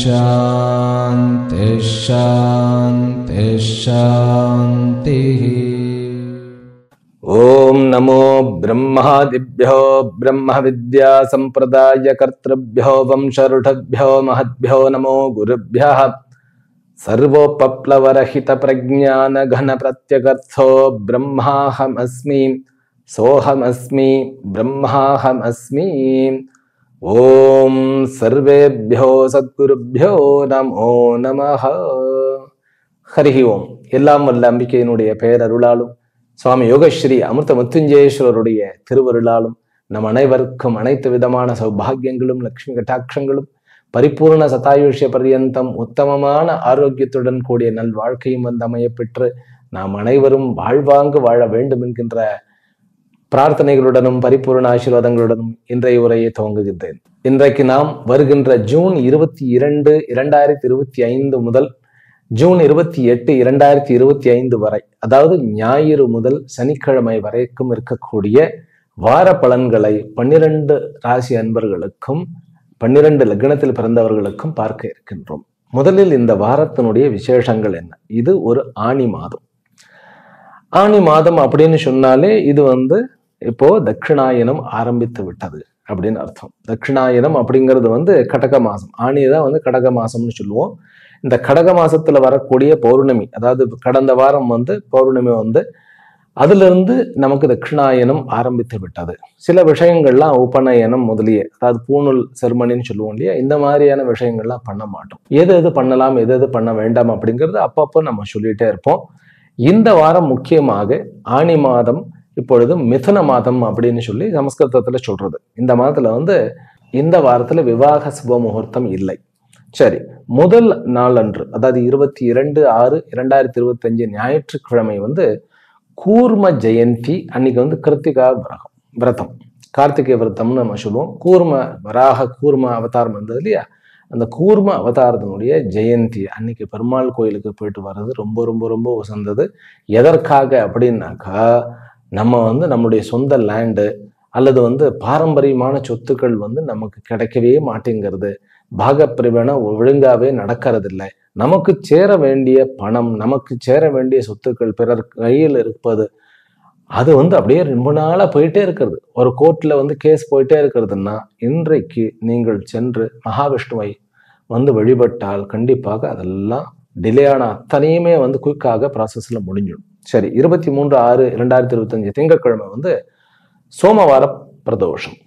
शांति शांति शांति। ओम नमो ब्रह्मादिभ्यो ब्रह्म विद्या संप्रदाय कर्तृभ्यो वंशऋषभ्यो महद्भ्यो नमो गुरुभ्यः। सर्वोपप्लवरहित प्रज्ञान घन प्रत्यगर्थो ब्रह्माहमस्मि सोहमस्मि ब्रह्माहमस्मि। ओम सर्वेभ्यो सद्गुरुभ्यो नमो नमः। हरि ओम। எல்லாம் வல்ல அம்பிகையினுடைய பேரருளாலும் சுவாமி யோகஸ்ரீ அமிர்த முத்துஞ்சேஸ்வரருடைய திருவருளாலும் நம் அனைவருக்கும் அனைத்து விதமான சௌபாகியங்களும் லட்சுமி கட்டாட்சங்களும் பரிபூர்ண சதாயுஷ்ய பர்யந்தம் உத்தமமான ஆரோக்கியத்துடன் கூடிய நல் வாழ்க்கையும் வந்து அமைய பெற்று நாம் அனைவரும் வாழ்வாங்கு வாழ வேண்டும் என்கின்ற பிரார்த்தனைகளுடனும் பரிபூர்ண ஆசீர்வாதங்களுடனும் இன்றைய உரையை துவங்குகின்றேன். இன்றைக்கு நாம் வருகின்ற ஜூன் 22, 2025 முதல் ஜூன் 28, 2025 வரை, அதாவது ஞாயிறு முதல் சனிக்கிழமை வரைக்கும் இருக்கக்கூடிய வார பலன்களை 12 ராசி அன்பர்களுக்கும் 12 லக்னத்தில் பிறந்தவர்களுக்கும் பார்க்க இருக்கின்றோம். முதலில் இந்த வாரத்தினுடைய விசேஷங்கள் என்ன? இது ஒரு ஆனி மாதம். ஆனி மாதம் அப்படின்னு சொன்னாலே இது இப்போ தட்சிணாயனம் ஆரம்பித்து விட்டது அப்படின்னு அர்த்தம். தட்சிணாயனம் அப்படிங்கிறது கடக மாசம். ஆணிதான் கடக மாசம்னு சொல்லுவோம். இந்த கடக மாசத்துல வரக்கூடிய பௌர்ணமி, அதாவது கடந்த வாரம் பௌர்ணமி அதுல இருந்து நமக்கு தட்சிணாயனம் ஆரம்பித்து விட்டது. சில விஷயங்கள்லாம் உபநயனம் முதலிய, அதாவது பூணூல் செருமனின்னு சொல்லுவோம் இல்லையா, இந்த மாதிரியான விஷயங்கள்லாம் பண்ண மாட்டோம். எது எது பண்ணலாம் எது எது பண்ண வேண்டாம் அப்படிங்கிறது அப்பப்போ நம்ம சொல்லிட்டே இருப்போம். இந்த வாரம் முக்கியமாக ஆனி மாதம் இப்பொழுது மிதுன மாதம் அப்படின்னு சொல்லி சமஸ்கிருதத்துல சொல்றது. இந்த மாதத்துல இந்த வாரத்துல விவாக சுப முகூர்த்தம் இல்லை. சரி, முதல் நாள் அன்று, அதாவது 22/6/2025 ஞாயிற்றுக்கிழமை கூர்ம ஜெயந்தி. அன்னைக்கு கிருத்திகா விரதம், கார்த்திகை விரதம்னு நம்ம சொல்லுவோம். கூர்ம அவதாரம் வந்தது இல்லையா, அந்த கூர்ம அவதாரத்தினுடைய ஜெயந்தி அன்னைக்கு பெருமாள் கோயிலுக்கு போயிட்டு வர்றது ரொம்ப ரொம்ப ரொம்ப உசந்தது. எதற்காக அப்படின்னாக்கா, நம்ம நம்முடைய சொந்த லேண்டு அல்லது பாரம்பரியமான சொத்துக்கள் நமக்கு கிடைக்கவே மாட்டேங்கிறது. பாகப்பிரிவினை ஒழுங்காவே நடக்கிறது இல்லை. நமக்கு சேர வேண்டிய பணம், நமக்கு சேர வேண்டிய சொத்துக்கள் பிறர் கையில் இருப்பது, அது அப்படியே ரொம்ப நாளா போயிட்டே இருக்கிறது. ஒரு கோர்ட்ல கேஸ் போயிட்டே இருக்கிறதுன்னா, இன்றைக்கு நீங்கள் சென்று மகாவிஷ்ணுவை வழிபட்டால் கண்டிப்பாக அதெல்லாம் டிலே ஆன அத்தனையுமே குயிக்காக ப்ராசஸ்ல முடிஞ்சிடும். சரி, 23/6/2025 திங்கட்கிழமை சோமவார பிரதோஷம்.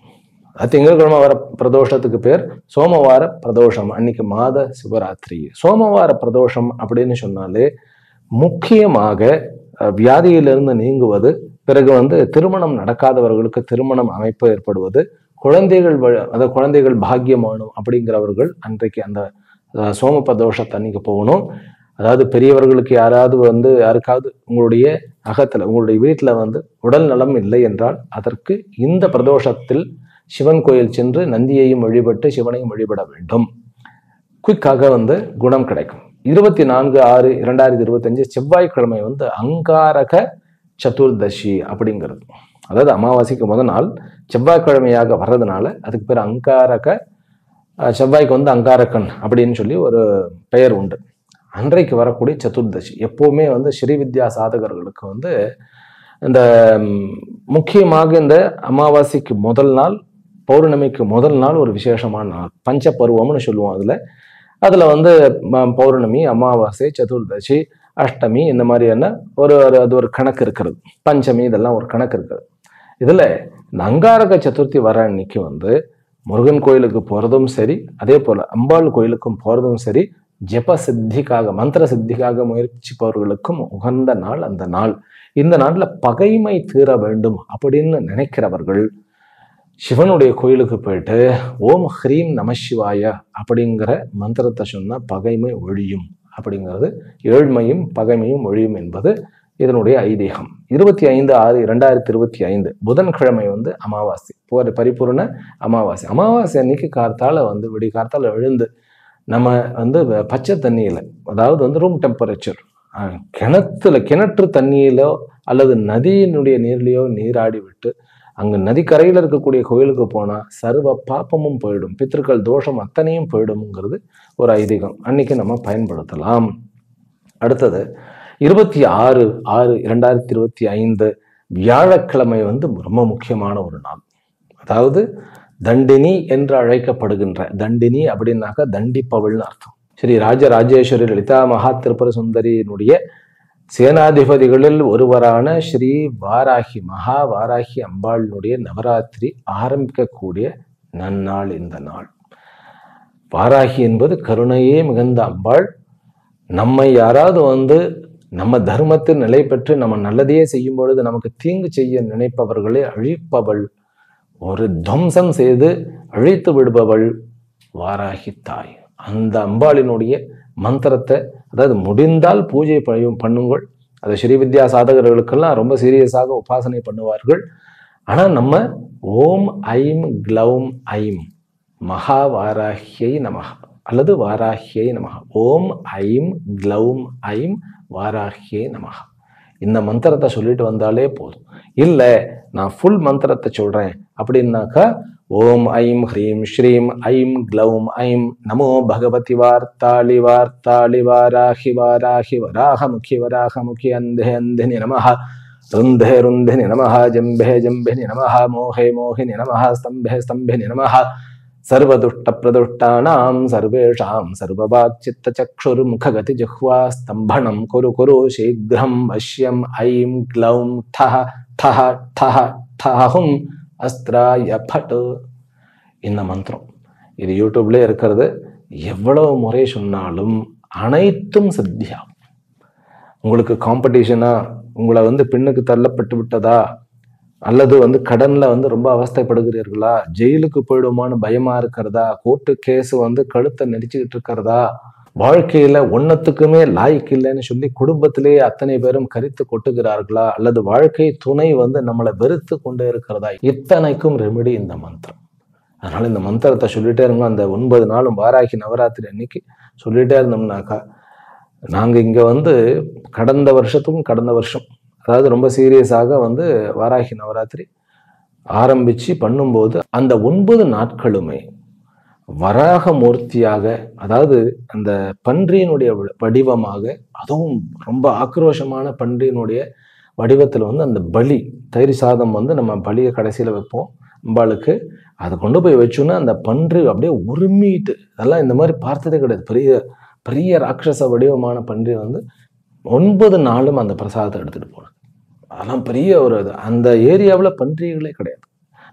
திங்கட்கிழமை வர பிரதோஷத்துக்கு பேர் சோமவார பிரதோஷம். அன்னைக்கு மாத சிவராத்திரி. சோமவார பிரதோஷம் அப்படின்னு சொன்னாலே முக்கியமாக வியாதியிலிருந்து நீங்குவது, பிறகு திருமணம் நடக்காதவர்களுக்கு திருமணம் அமைப்பு ஏற்படுவது, குழந்தைகள் பாக்கியமானும் அப்படிங்கிறவர்கள் அன்றைக்கு அந்த சோம பிரதோஷத்தை அன்னைக்கு போகணும். அதாவது பெரியவர்களுக்கு யாருக்காவது உங்களுடைய அகத்துல, உங்களுடைய வீட்டுல உடல் நலம் இல்லை என்றால் அதற்கு இந்த பிரதோஷத்தில் சிவன் கோயில் சென்று நந்தியையும் வழிபட்டு சிவனையும் வழிபட வேண்டும். குயிக்காக குணம் கிடைக்கும். 24/6/2025 செவ்வாய்க்கிழமை அங்காரக சதுர்தசி அப்படிங்கிறது. அதாவது அமாவாசைக்கு முதல் நாள் செவ்வாய்க்கிழமையாக வர்றதுனால அதுக்கு பேர் அங்காரக. செவ்வாய்க்கு அங்காரகன் அப்படின்னு சொல்லி ஒரு பெயர் உண்டு. அன்றைக்கு வரக்கூடிய சதுர்தசி எப்பவுமே ஸ்ரீவித்யா சாதகர்களுக்கு இந்த முக்கியமாக இந்த அமாவாசைக்கு முதல் நாள், பௌர்ணமிக்கு முதல் நாள் ஒரு விசேஷமான நாள். பஞ்ச பருவம்னு சொல்லுவோம். அதுல பௌர்ணமி, அமாவாசை, சதுர்தசி, அஷ்டமி, இந்த மாதிரியான அது ஒரு கணக்கு இருக்கிறது. பஞ்சமி, இதெல்லாம் ஒரு கணக்கு இருக்கிறது. இதுல இந்த அங்காரக சதுர்த்தி வர அன்னைக்கு முருகன் கோயிலுக்கு போறதும் சரி, அதே போல அம்பாள் கோயிலுக்கும் போறதும் சரி, ஜப சித்திக்காக, மந்திர சித்திக்காக முயற்சிப்பவர்களுக்கும் உகந்த நாள் அந்த நாள். இந்த நாள்ல பகைமை தீர வேண்டும் அப்படின்னு நினைக்கிறவர்கள் சிவனுடைய கோயிலுக்கு போயிட்டு ஓம் ஹ்ரீம் நமசிவாய அப்படிங்கிற மந்திரத்தை சொன்னா பகைமை ஒழியும் அப்படிங்கிறது. ஏழ்மையும் பகைமையும் ஒழியும் என்பது இதனுடைய ஐதீகம். 25/6/2025 புதன்கிழமை அமாவாசை, பரிபூர்ண அமாவாசை. அமாவாசை அன்னைக்கு கார்த்தால விடிய கார்த்தால எழுந்து நம்ம பச்சை தண்ணியில, அதாவது ரூம் டெம்பரேச்சர் கிணற்று தண்ணியிலோ அல்லது நதியினுடைய நீர்லையோ நீராடி விட்டு அங்கு நதிக்கரையில் இருக்கக்கூடிய கோயிலுக்கு போனா சர்வ பாப்பமும் போயிடும், பித்திருக்கள் தோஷம் அத்தனையும் போயிடும்ங்கிறது ஒரு ஐதீகம். அன்னைக்கு நம்ம பயன்படுத்தலாம். அடுத்தது 26/6/2025 வியாழக்கிழமை ரொம்ப முக்கியமான ஒரு நாள். அதாவது தண்டினி என்று அழைக்கப்படுகின்ற, தண்டினி அப்படின்னாக்கா தண்டிப்பவள்னு அர்த்தம். ஸ்ரீ ராஜராஜேஸ்வரி லலிதா மகா திரிபுர சுந்தரியினுடைய சேனாதிபதிகளில் ஒருவரான ஸ்ரீ வாராகி, மகா வாராகி அம்பாளினுடைய நவராத்திரி ஆரம்பிக்கக்கூடிய நன்னாள் இந்த நாள். வாராகி என்பது கருணையே மிகுந்த அம்பாள். நம்மை யாராவது நம்ம தர்மத்தில் நிலை பெற்று நம்ம நல்லதையே செய்யும் பொழுது நமக்கு தீங்கு செய்ய நினைப்பவர்களை அழிப்பவள், ஒரு துவம்சம் செய்து அழித்து விடுபவள் வாராகி தாய். அந்த அம்பாளினுடைய மந்திரத்தை, அதாவது முடிந்தால் பூஜை பண்ணுங்கள். அது ஸ்ரீவித்யா சாதகர்களுக்கெல்லாம் ரொம்ப சீரியஸாக உபாசனை பண்ணுவார்கள். ஆனா நம்ம ஓம் ஐம் க்ளௌம் ஐம் மகா வாராகியை நமக அல்லது வாராகியை நமக, ஓம் ஐம் க்ளௌம் ஐம் வாராகியை நமக, இந்த மந்திரத்தை சொல்லிட்டு வந்தாலே போதும். இல்லை நான் ஃபுல் மந்திரத்தை சொல்றேன் அப்படின்னாக்கா ஓம் ஐம் ஹ்ரீம் ஸ்ரீம் ஐம் க்ளௌம் ஐம் நமோ பகவதி வார்த்தாளி வார்த்தாளி வாராகி வாராகி வராகமுகி வராகமுகி அந்தே அந்தினி நமஹ, ருந்தே ருந்தினி நமஹ, ஜம்பே ஜம்பினி நமஹ, மோஹே மோஹினி நமஹ, ஸ்தம்பே ஸ்தம்பினி நமஹ, சர்வதுஷ்ட பிரதுஷ்டானாம் சர்வேஷாம் சர்வவாக் சித்த சக்ஷுர் முககதி ஜஹ்வா ஸ்தம்பனம் குரு குரு சீக்ரம் வஷ்யம் ஐம் க்ளௌம் டஹ டஹ டஹ டஹும் அஸ்திராய பட். இந்த மந்திரம் இது யூடியூப்ல இருக்கிறது. எவ்வளவு முறை சொன்னாலும் அனைத்தும் சித்தியாகும். உங்களுக்கு காம்படிஷனா, உங்களை பின்னுக்கு தள்ளப்பட்டு விட்டதா, அல்லது கடன்ல ரொம்ப அவஸ்தைப்படுகிறீர்களா, ஜெயிலுக்கு போயிடுமான்னு பயமா இருக்கிறதா, கோர்ட்டு கேஸ் கழுத்தை நெரிச்சுக்கிட்டு இருக்கிறதா, வாழ்க்கையில ஒன்னத்துக்குமே லாய்க்கு இல்லைன்னு சொல்லி குடும்பத்திலேயே அத்தனை பேரும் கரித்து கொட்டுகிறார்களா, அல்லது வாழ்க்கை துணை நம்மளை வெறுத்து கொண்டே இருக்கிறதா, இத்தனைக்கும் ரெமெடி இந்த மந்திரம். அதனால இந்த மந்திரத்தை சொல்லிட்டே இருந்தோம். அந்த 9 நாளும் வாராகி நவராத்திரி அன்னைக்கு சொல்லிட்டே இருந்தோம்னாக்கா, நாங்க இங்க கடந்த வருஷம் அதாவது ரொம்ப சீரியஸாக வாராகி நவராத்திரி ஆரம்பிச்சு பண்ணும்போது அந்த 9 நாட்களுமே வராக மூர்த்தியாக, அதாவது அந்த பன்றியினுடைய வடிவமாக, அதுவும் ரொம்ப ஆக்ரோஷமான பன்றியினுடைய வடிவத்தில் அந்த பலி, தயிர் சாதம் நம்ம பலியை கடைசியில் வைப்போம் அம்பாளுக்கு. அதை கொண்டு போய் வச்சோன்னா அந்த பன்றி அப்படியே உரிமிட்டு, அதெல்லாம் இந்த மாதிரி பார்த்ததே கிடையாது. பெரிய பெரிய ராட்சச வடிவமான பன்றி 9 நாளும் அந்த பிரசாதத்தை எடுத்துட்டு போனது. அதெல்லாம் பெரிய ஒரு இது. அந்த ஏரியாவில் பன்றிகளே கிடையாது,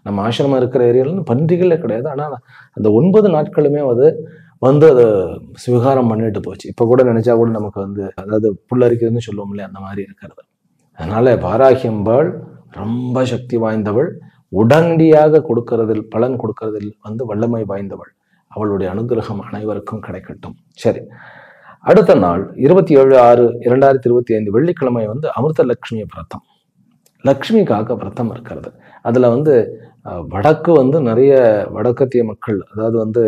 நம்ம ஆசிரமம் இருக்கிற ஏரியாவில் பன்றிகளே கிடையாது. ஆனால் அந்த 9 நாட்களுமே அதை ஸ்வீகாரம் பண்ணிட்டு போச்சு. இப்போ கூட நினைச்சா கூட நமக்கு அதாவது புல்லரிக்குதுன்னு சொல்லுவோம் இல்லையா, அந்த மாதிரி இருக்கிறது. அதனால வாராகி அம்பாள் ரொம்ப சக்தி வாய்ந்தவள், உடனடியாக கொடுக்கறதில் பலன் கொடுக்கறதில் வல்லமை வாய்ந்தவள். அவளுடைய அனுகிரகம் அனைவருக்கும் கிடைக்கட்டும். சரி, அடுத்த நாள் 27/6/2025 வெள்ளிக்கிழமை அமிர்த லட்சுமி விரதம், லக்ஷ்மிக்காக விரதம் இருக்கிறது. அதுல வடக்கு நிறைய வடக்கத்திய மக்கள், அதாவது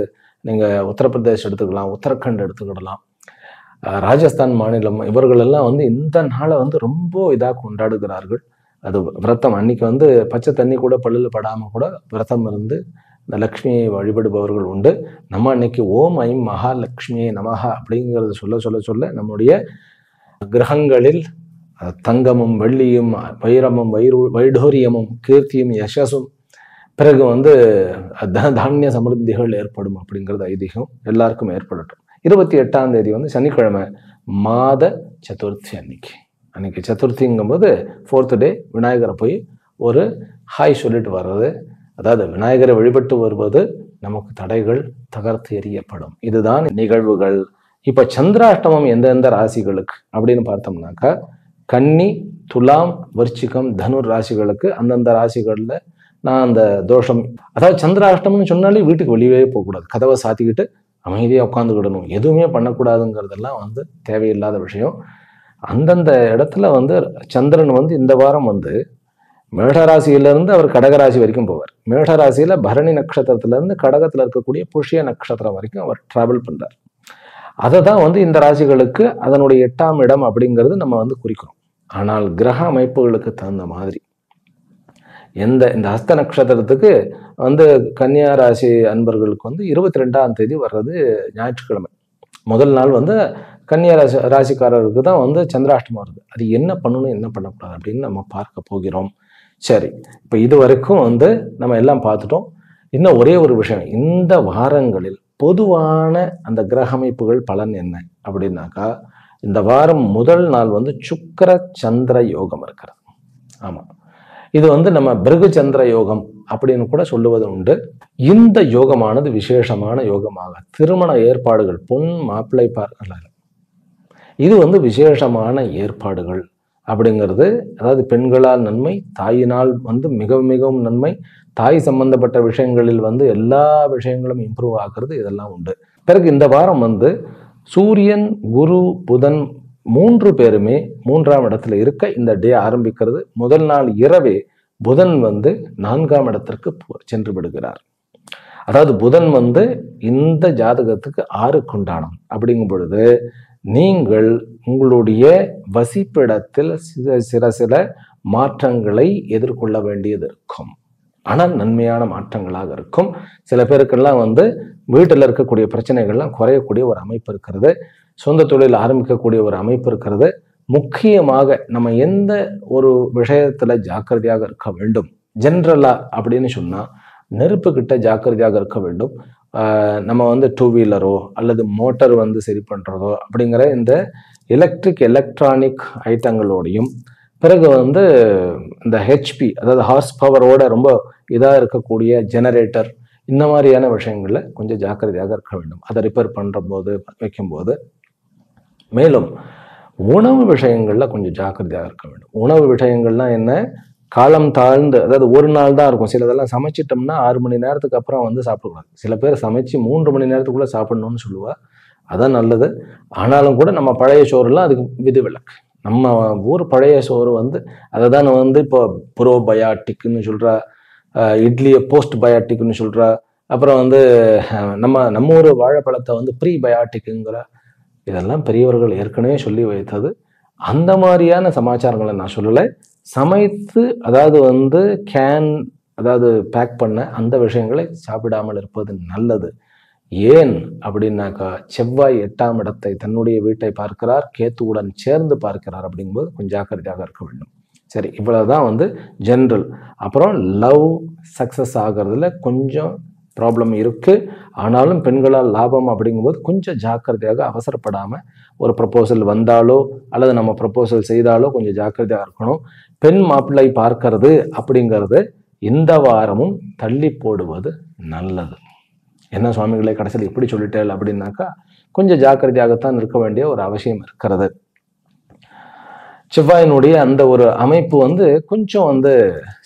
நீங்க உத்தரப்பிரதேஷ் எடுத்துக்கலாம், உத்தரகண்ட் எடுத்துக்கிடலாம், ராஜஸ்தான் மாநிலம், இவர்கள் எல்லாம் இந்த நாளை ரொம்ப இதாக கொண்டாடுகிறார்கள். அது விரதம் அன்னைக்கு பச்சை தண்ணி கூட பல்லுல படாம கூட விரதம் இருந்து இந்த லக்ஷ்மியை வழிபடுபவர்கள் உண்டு. நம்ம அன்னைக்கு ஓம் ஐம் மகாலட்சுமியை நமஹா அப்படிங்கிறது சொல்ல நம்முடைய கிரகங்களில் தங்கமும் வெள்ளியும் வைரமும் வைடூரியமும் கீர்த்தியும் யசஸும் பிறகு தானிய சமிருத்திகள் ஏற்படும் அப்படிங்கிறது ஐதீகம். எல்லாருக்கும் ஏற்படட்டும். 28ஆம் தேதி சனிக்கிழமை மாத சதுர்த்தி அன்னைக்கு சதுர்த்திங்கும் போது 4th டே விநாயகரை போய் ஒரு ஹாய் சொல்லிட்டு வர்றது, அதாவது விநாயகரை வழிபட்டு வருவது நமக்கு தடைகள் தகர்த்து எறியப்படும். இதுதான் நிகழ்வுகள். இப்ப சந்திராஷ்டமம் எந்தெந்த ராசிகளுக்கு அப்படின்னு பார்த்தோம்னாக்கா, கன்னி, துலாம், விருச்சிகம், தனுர் ராசிகளுக்கு அந்தந்த ராசிகள்ல நான் அந்த தோஷம், அதாவது சந்திராஷ்டமம்னு சொன்னாலே வீட்டுக்கு வெளியே போகக்கூடாது, கதவை சாத்திக்கிட்டு அமைதியாக உட்காந்துக்கிடணும், எதுவுமே பண்ணக்கூடாதுங்கிறதெல்லாம் தேவையில்லாத விஷயம். அந்தந்த இடத்துல சந்திரன் இந்த வாரம் மேடராசியிலிருந்து அவர் கடகராசி வரைக்கும் போவார். மேடராசியில பரணி நட்சத்திரத்துல இருந்து கடகத்துல இருக்கக்கூடிய புஷ்ய நட்சத்திரம் வரைக்கும் அவர் டிராவல் பண்றார். அதை தான் வந்து இந்த ராசிகளுக்கு அதனுடைய 8ஆம் இடம் அப்படிங்கிறது நம்ம வந்து குறிக்கிறோம். ஆனால் கிரக அமைப்புகளுக்கு தகுந்த மாதிரி இந்த ஹஸ்த நட்சத்திரத்துக்கு வந்து கன்னியா ராசி அன்பர்களுக்கு வந்து 22ஆம் தேதி வர்றது ஞாயிற்றுக்கிழமை. முதல் நாள் வந்து கன்னியா ராசிக்காரருக்கு தான் வந்து சந்திராஷ்டமம் வருது. அது என்ன பண்ணணும் என்ன பண்ணக்கூடாது அப்படின்னு நம்ம பார்க்க போகிறோம். சரி, இப்போ இது வரைக்கும் வந்து நம்ம எல்லாம் பார்த்துட்டோம். இன்னும் ஒரே ஒரு விஷயம், இந்த வாரங்களில் பொதுவான அந்த கிரக அமைப்புகள் பலன் என்ன அப்படின்னாக்கா, இந்த வாரம் முதல் நாள் வந்து சுக்கிர சந்திர யோகம் இருக்கிறது. ஆமா, இது வந்து நம்ம பிருகு சந்திர யோகம் அப்படின்னு கூட சொல்லுவது உண்டு. இந்த யோகமானது விசேஷமான யோகமாக திருமண ஏற்பாடுகள், பொன் மாப்பிள்ளை இது வந்து விசேஷமான ஏற்பாடுகள் அப்படிங்கிறது, அதாவது பெண்களால் நன்மை, தாயினால் வந்து மிகவும் நன்மை, தாய் சம்பந்தப்பட்ட விஷயங்களில் வந்து எல்லா விஷயங்களும் இம்ப்ரூவ் ஆகிறது, இதெல்லாம் உண்டு. பிறகு இந்த வாரம் வந்து சூரியன், குரு, புதன் 3 பேருமே 3ஆம் இடத்துல இருக்க இந்த டே ஆரம்பிக்கிறது. முதல் நாள் இரவே புதன் வந்து 4ஆம் இடத்திற்கு சென்று விடுகிறார். அதாவது புதன் வந்து இந்த ஜாதகத்துக்கு 6 குண்டானம் அப்படிங்கும் பொழுது நீங்கள் உங்களுடைய வசிப்பிடத்தில் சில மாற்றங்களை எதிர்கொள்ள வேண்டியது இருக்கும். ஆனால் நன்மையான மாற்றங்களாக இருக்கும். சில பேருக்கெல்லாம் வந்து வீட்டில் இருக்கக்கூடிய பிரச்சனைகள்லாம் குறையக்கூடிய ஒரு அமைப்பு இருக்கிறது. சொந்த தொழில் ஆரம்பிக்கக்கூடிய ஒரு அமைப்பு இருக்கிறது. முக்கியமாக நம்ம எந்த ஒரு விஷயத்துல ஜாக்கிரதையாக இருக்க வேண்டும் ஜென்ரலா அப்படின்னு சொன்னா, நெருப்பு கிட்ட ஜாக்கிரதையாக இருக்க வேண்டும். நம்ம வந்து 2 வீலரோ அல்லது மோட்டார் வந்து சரி பண்றதோ அப்படிங்கிற இந்த எலக்ட்ரானிக் ஐட்டங்களோடையும், பிறகு வந்து இந்த ஹெச்பி அதாவது ஹார்ஸ் பவரோட ரொம்ப இதாக இருக்கக்கூடிய ஜெனரேட்டர், இந்த மாதிரியான விஷயங்கள்ல கொஞ்சம் ஜாக்கிரதையாக இருக்க வேண்டும், அதை ரிப்பேர் பண்ற போது வைக்கும்போது. மேலும் உணவு விஷயங்கள்ல கொஞ்சம் ஜாக்கிரதையாக இருக்க வேண்டும். உணவு விஷயங்கள்லாம் என்ன, காலம் தாழ்ந்து, அதாவது ஒரு நாள் தான் இருக்கும். சிலதெல்லாம் சமைச்சிட்டோம்னா 6 மணி நேரத்துக்கு அப்புறம் வந்து சாப்பிடக்கூடாது. சில பேர் சமைச்சு 3 மணி நேரத்துக்குள்ள சாப்பிடணும்னு சொல்லுவா, அதான் நல்லது. ஆனாலும் கூட நம்ம பழைய சோறுலாம் அதுக்கு விதிவிலக்கு. நம்ம ஊர் பழைய சோறு வந்து அதை தான் வந்து இப்போ ப்ரோபயாட்டிக்னு சொல்றா, இட்லியை போஸ்ட் பயாட்டிக்னு சொல்றா, அப்புறம் வந்து நம்ம ஊர் வாழைப்பழத்தை வந்து ப்ரீபயாட்டிக்குங்கிற, இதெல்லாம் பெரியவர்கள் ஏற்கனவே சொல்லி வைத்தது. அந்த மாதிரியான சமாச்சாரங்களை நான் சொல்லலை. சமைத்து அதாவது வந்து அதாவது பேக் பண்ண அந்த விஷயங்களை சாப்பிடாமல் இருப்பது நல்லது. ஏன் அப்படின்னாக்கா, செவ்வாய் 8ஆம் இடத்தை தன்னுடைய வீட்டை பார்க்கிறார், கேத்துவுடன் சேர்ந்து பார்க்கிறார். அப்படிங்கும்போது கொஞ்சம் ஜாக்கிரதையாக இருக்க வேண்டும். சரி, இவ்வளவுதான் வந்து ஜென்ரல். அப்புறம் லவ் சக்சஸ் ஆகிறதுல கொஞ்சம் ப்ராப்ளம் இருக்கு. ஆனாலும் பெண்களால் லாபம் அப்படிங்கும்போது கொஞ்சம் ஜாக்கிரதையாக, அவசரப்படாம ஒரு ப்ரப்போசல் வந்தாலோ அல்லது நம்ம ப்ரப்போசல் செய்தாலோ கொஞ்சம் ஜாக்கிரதையாக இருக்கணும். பெண் மாப்பிள்ளை பார்க்கறது அப்படிங்கிறது இந்த வாரமும் தள்ளி போடுவது நல்லது. என்ன சுவாமிகளை கடைசியில் இப்படி சொல்லிட்டேன் அப்படின்னாக்கா, கொஞ்சம் ஜாக்கிரதையாகத்தான் இருக்க வேண்டிய ஒரு அவசியம் இருக்கிறது. செவ்வாயினுடைய அந்த ஒரு அமைப்பு வந்து கொஞ்சம் வந்து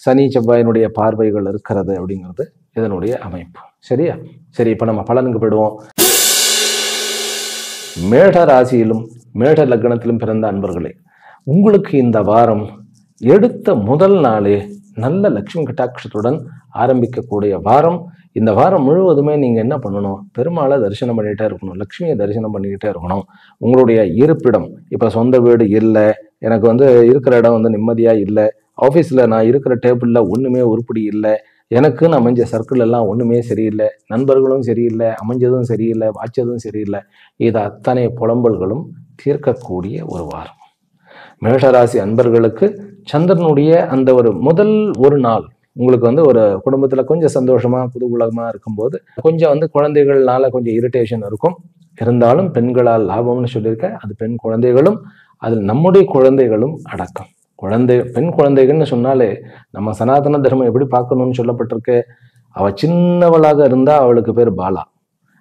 சனி செவ்வாயினுடைய பார்வைகள் இருக்கிறது அப்படிங்கிறது இதனுடைய அமைப்பு. சரியா? சரி, இப்ப நம்ம பலனுக்கு போயிடுவோம். மேட ராசியிலும் மேட லக்னத்திலும் பிறந்த அன்பர்களே, உங்களுக்கு இந்த வாரம் எடுத்த முதல் நாளே நல்ல லட்சுமி கட்டாட்சத்துடன் ஆரம்பிக்கக்கூடிய வாரம். இந்த வாரம் முழுவதுமே நீங்க என்ன பண்ணணும், பெருமாளை தரிசனம் பண்ணிட்டே இருக்கணும், லட்சுமியை தரிசனம் பண்ணிக்கிட்டே இருக்கணும். உங்களுடைய இருப்பிடம், இப்ப சொந்த வீடு இல்லை, எனக்கு வந்து இருக்கிற இடம் வந்து நிம்மதியா இல்லை, ஆஃபீஸ்ல நான் இருக்கிற டேபிள்ல ஒண்ணுமே உருப்படி இல்லை, எனக்குன்னு அமைஞ்ச சர்க்கிள் எல்லாம் ஒண்ணுமே சரியில்லை, நண்பர்களும் சரியில்லை, அமைஞ்சதும் சரியில்லை, வாய்ச்சதும் சரியில்லை, இது அத்தனை புலம்பல்களும் தீர்க்கக்கூடிய ஒரு வாரம். மேஷராசி அன்பர்களுக்கு சந்திரனுடைய அந்த முதல் ஒரு நாள் உங்களுக்கு வந்து ஒரு குடும்பத்துல கொஞ்சம் சந்தோஷமா குதூகலமா இருக்கும்போது கொஞ்சம் வந்து குழந்தைகள்னால கொஞ்சம் இரிட்டேஷன் இருக்கும். இருந்தாலும் பெண்களால் லாபம்னு சொல்லியிருக்க, அது பெண் குழந்தைகளும் அதில் நம்முடைய குழந்தைகளும் அடக்கம். பெண் குழந்தைகள்னு சொன்னாலே நம்ம சனாதன தர்மம் எப்படி பார்க்கணும்னு சொல்லப்பட்டிருக்கு. அவ சின்னவளாக இருந்தா அவளுக்கு பேர் பாலா,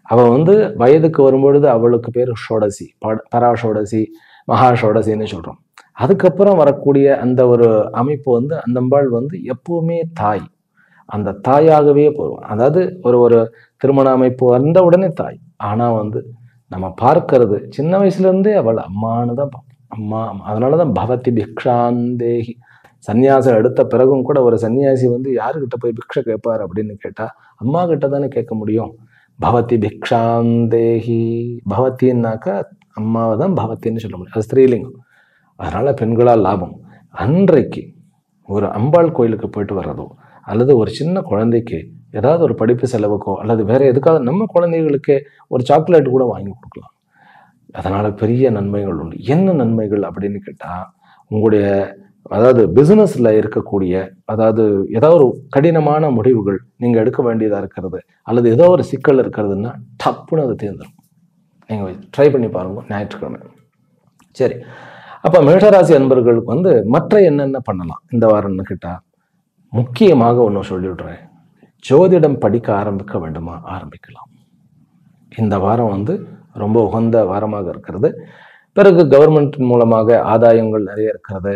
அவ வந்து வயதுக்கு வரும்பொழுது அவளுக்கு பேர் ஷோடசி, பராஷோடசி, மகாஷோடசின்னு சொல்றோம். அதுக்கப்புறம் வரக்கூடிய அந்த ஒரு அமைப்பு வந்து அந்த அம்பாள் வந்து எப்பவுமே தாய், அந்த தாயாகவே போகும். அதாவது ஒரு திருமண அமைப்பு வந்த உடனே தாய். ஆனா வந்து நம்ம பார்க்கறது சின்ன வயசுல இருந்தே அவள் அம்மானு தான் பார்ப்போம். அம்மா, அதனாலதான் பவதி பிக்ஷாந்தேகி. சன்னியாசம் எடுத்த பிறகும் கூட ஒரு சன்னியாசி வந்து யாருக்கிட்ட போய் பிக்ஷை கேட்பார் அப்படின்னு கேட்டா, அம்மா கிட்ட தானே கேட்க முடியும். பவதி பிக்ஷாந்தேகி. பவத்தின்னாக்கா அம்மாவை தான் பவத்தின்னு சொல்ல முடியும், அது ஸ்திரீலிங்கம். அதனால பெண்களால் லாபம். அன்றைக்கு ஒரு அம்பாள் கோயிலுக்கு போயிட்டு வர்றதோ, அல்லது ஒரு சின்ன குழந்தைக்கு ஏதாவது ஒரு படிப்பு செலவுக்கோ, அல்லது வேற எதுக்காக நம்ம குழந்தைகளுக்கே ஒரு சாக்லேட் கூட வாங்கி கொடுக்கலாம். அதனால பெரிய நன்மைகள் உண்டு. என்ன நன்மைகள் அப்படின்னு கேட்டா, உங்களுடைய அதாவது பிசினஸ்ல இருக்கக்கூடிய, அதாவது ஏதாவது ஒரு கடினமான முடிவுகள் நீங்க எடுக்க வேண்டியதா இருக்கிறது, அல்லது ஏதோ ஒரு சிக்கல் இருக்கிறதுன்னா டப்புன்னு அதை தேர்ந்தரும். நீங்க ட்ரை பண்ணி பாருங்க ஞாயிற்றுக்கிழமை. சரி, அப்ப மேஷராசி அன்பர்களுக்கு வந்து மற்ற என்னென்ன பண்ணலாம் இந்த வாரம்னு கேட்டா, முக்கியமாக ஒன்று சொல்லிவிடுறேன். ஜோதிடம் படிக்க ஆரம்பிக்க வேண்டுமா? ஆரம்பிக்கலாம். இந்த வாரம் வந்து ரொம்ப உகந்த வாரமாக இருக்கிறது. பிறகு கவர்மெண்ட் மூலமாக ஆதாயங்கள் நிறைய இருக்கிறது.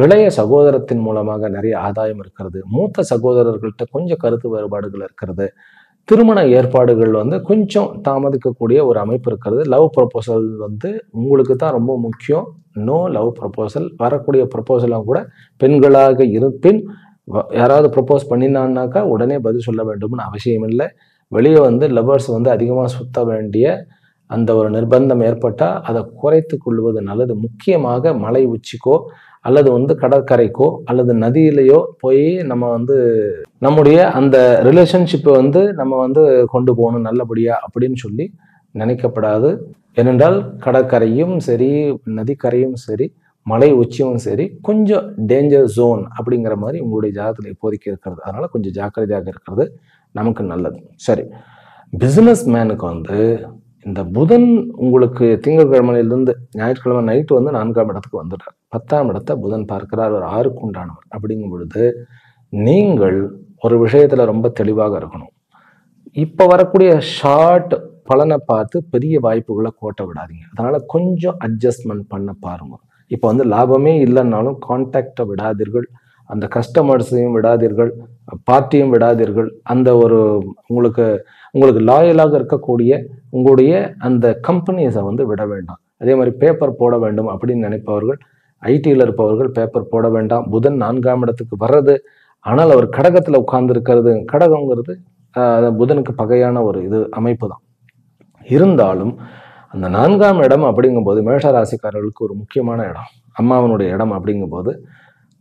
இளைய சகோதரத்தின் மூலமாக நிறைய ஆதாயம் இருக்கிறது. மூத்த சகோதரர்கள்ட்ட கொஞ்சம் கருத்து வேறுபாடுகள் இருக்கிறது. திருமண ஏற்பாடுகள் வந்து கொஞ்சம் தாமதிக்கக்கூடிய ஒரு அமைப்பு இருக்கிறது. லவ் ப்ரொபோசல் வந்து உங்களுக்கு தான் ரொம்ப முக்கியம். No love proposal. வரக்கூடிய ப்ரொபோசலாம் கூட பெண்களாக இருப்பின் யாராவது ப்ரொபோஸ் பண்ணினான்னாக்கா உடனே பதில் சொல்ல வேண்டும்னு அவசியம் இல்லை. வெளியே வந்து லவ்வர்ஸ் வந்து அதிகமாக சுத்த வேண்டிய அந்த ஒரு நிர்பந்தம் ஏற்பட்டால் அதை குறைத்து கொள்வது நல்லது. முக்கியமாக மலை உச்சிக்கோ அல்லது வந்து கடற்கரைக்கோ அல்லது நதியிலையோ போய் நம்ம வந்து நம்முடைய அந்த ரிலேஷன்ஷிப்பை வந்து நம்ம வந்து கொண்டு போகணும் நல்லபடியா அப்படின்னு சொல்லி நினைக்கப்படாது. ஏனென்றால் கடற்கரையும் சரி, நதிக்கரையும் சரி, மலை உச்சியும் சரி, கொஞ்சம் டேஞ்சர் ஜோன் அப்படிங்கிற மாதிரி உங்களுடைய ஜாதகத்தில் இப்போதைக்கு இருக்கிறது. அதனால கொஞ்சம் ஜாக்கிரதையாக இருக்கிறது நமக்கு நல்லது. சரி, பிசினஸ் மேனுக்கு வந்து இந்த புதன் உங்களுக்கு திங்கட்கிழமையிலிருந்து ஞாயிற்றுக்கிழமை நைட்டு வந்து 4ஆம் இடத்துக்கு வந்துட்டார். 10ஆம் இடத்தை புதன் பார்க்கிறார். ஒரு 6க்கு உண்டானவர். அப்படிங்கும் பொழுது நீங்கள் ஒரு விஷயத்துல ரொம்ப தெளிவாக இருக்கணும். இப்ப வரக்கூடிய ஷார்ட் பலனை பார்த்து பெரிய வாய்ப்புகளை கோட்ட விடாதீங்க. அதனால கொஞ்சம் அட்ஜஸ்ட்மெண்ட் பண்ண பாருங்க. இப்போ வந்து லாபமே இல்லைன்னாலும் கான்டாக்டை விடாதீர்கள், அந்த கஸ்டமர்ஸையும் விடாதீர்கள், பார்ட்டியும் விடாதீர்கள். அந்த ஒரு உங்களுக்கு லாயலாக இருக்கக்கூடிய உங்களுடைய அந்த கம்பெனிஸை வந்து விட வேண்டாம். அதே மாதிரி பேப்பர் போட வேண்டும் அப்படின்னு நினைப்பவர்கள், ஐடியில் இருப்பவர்கள் பேப்பர் போட வேண்டாம். புதன் 4ஆம் இடத்துக்கு வர்றது, ஆனால் அவர் கடகத்தில் உட்கார்ந்து இருக்கிறது. கடகங்கிறது புதனுக்கு பகையான ஒரு அமைப்பு தான். இருந்தாலும் அந்த 4ஆம் இடம் அப்படிங்கும்போது மேஷராசிக்காரர்களுக்கு ஒரு முக்கியமான இடம், அம்மாவனுடைய இடம் அப்படிங்கும்போது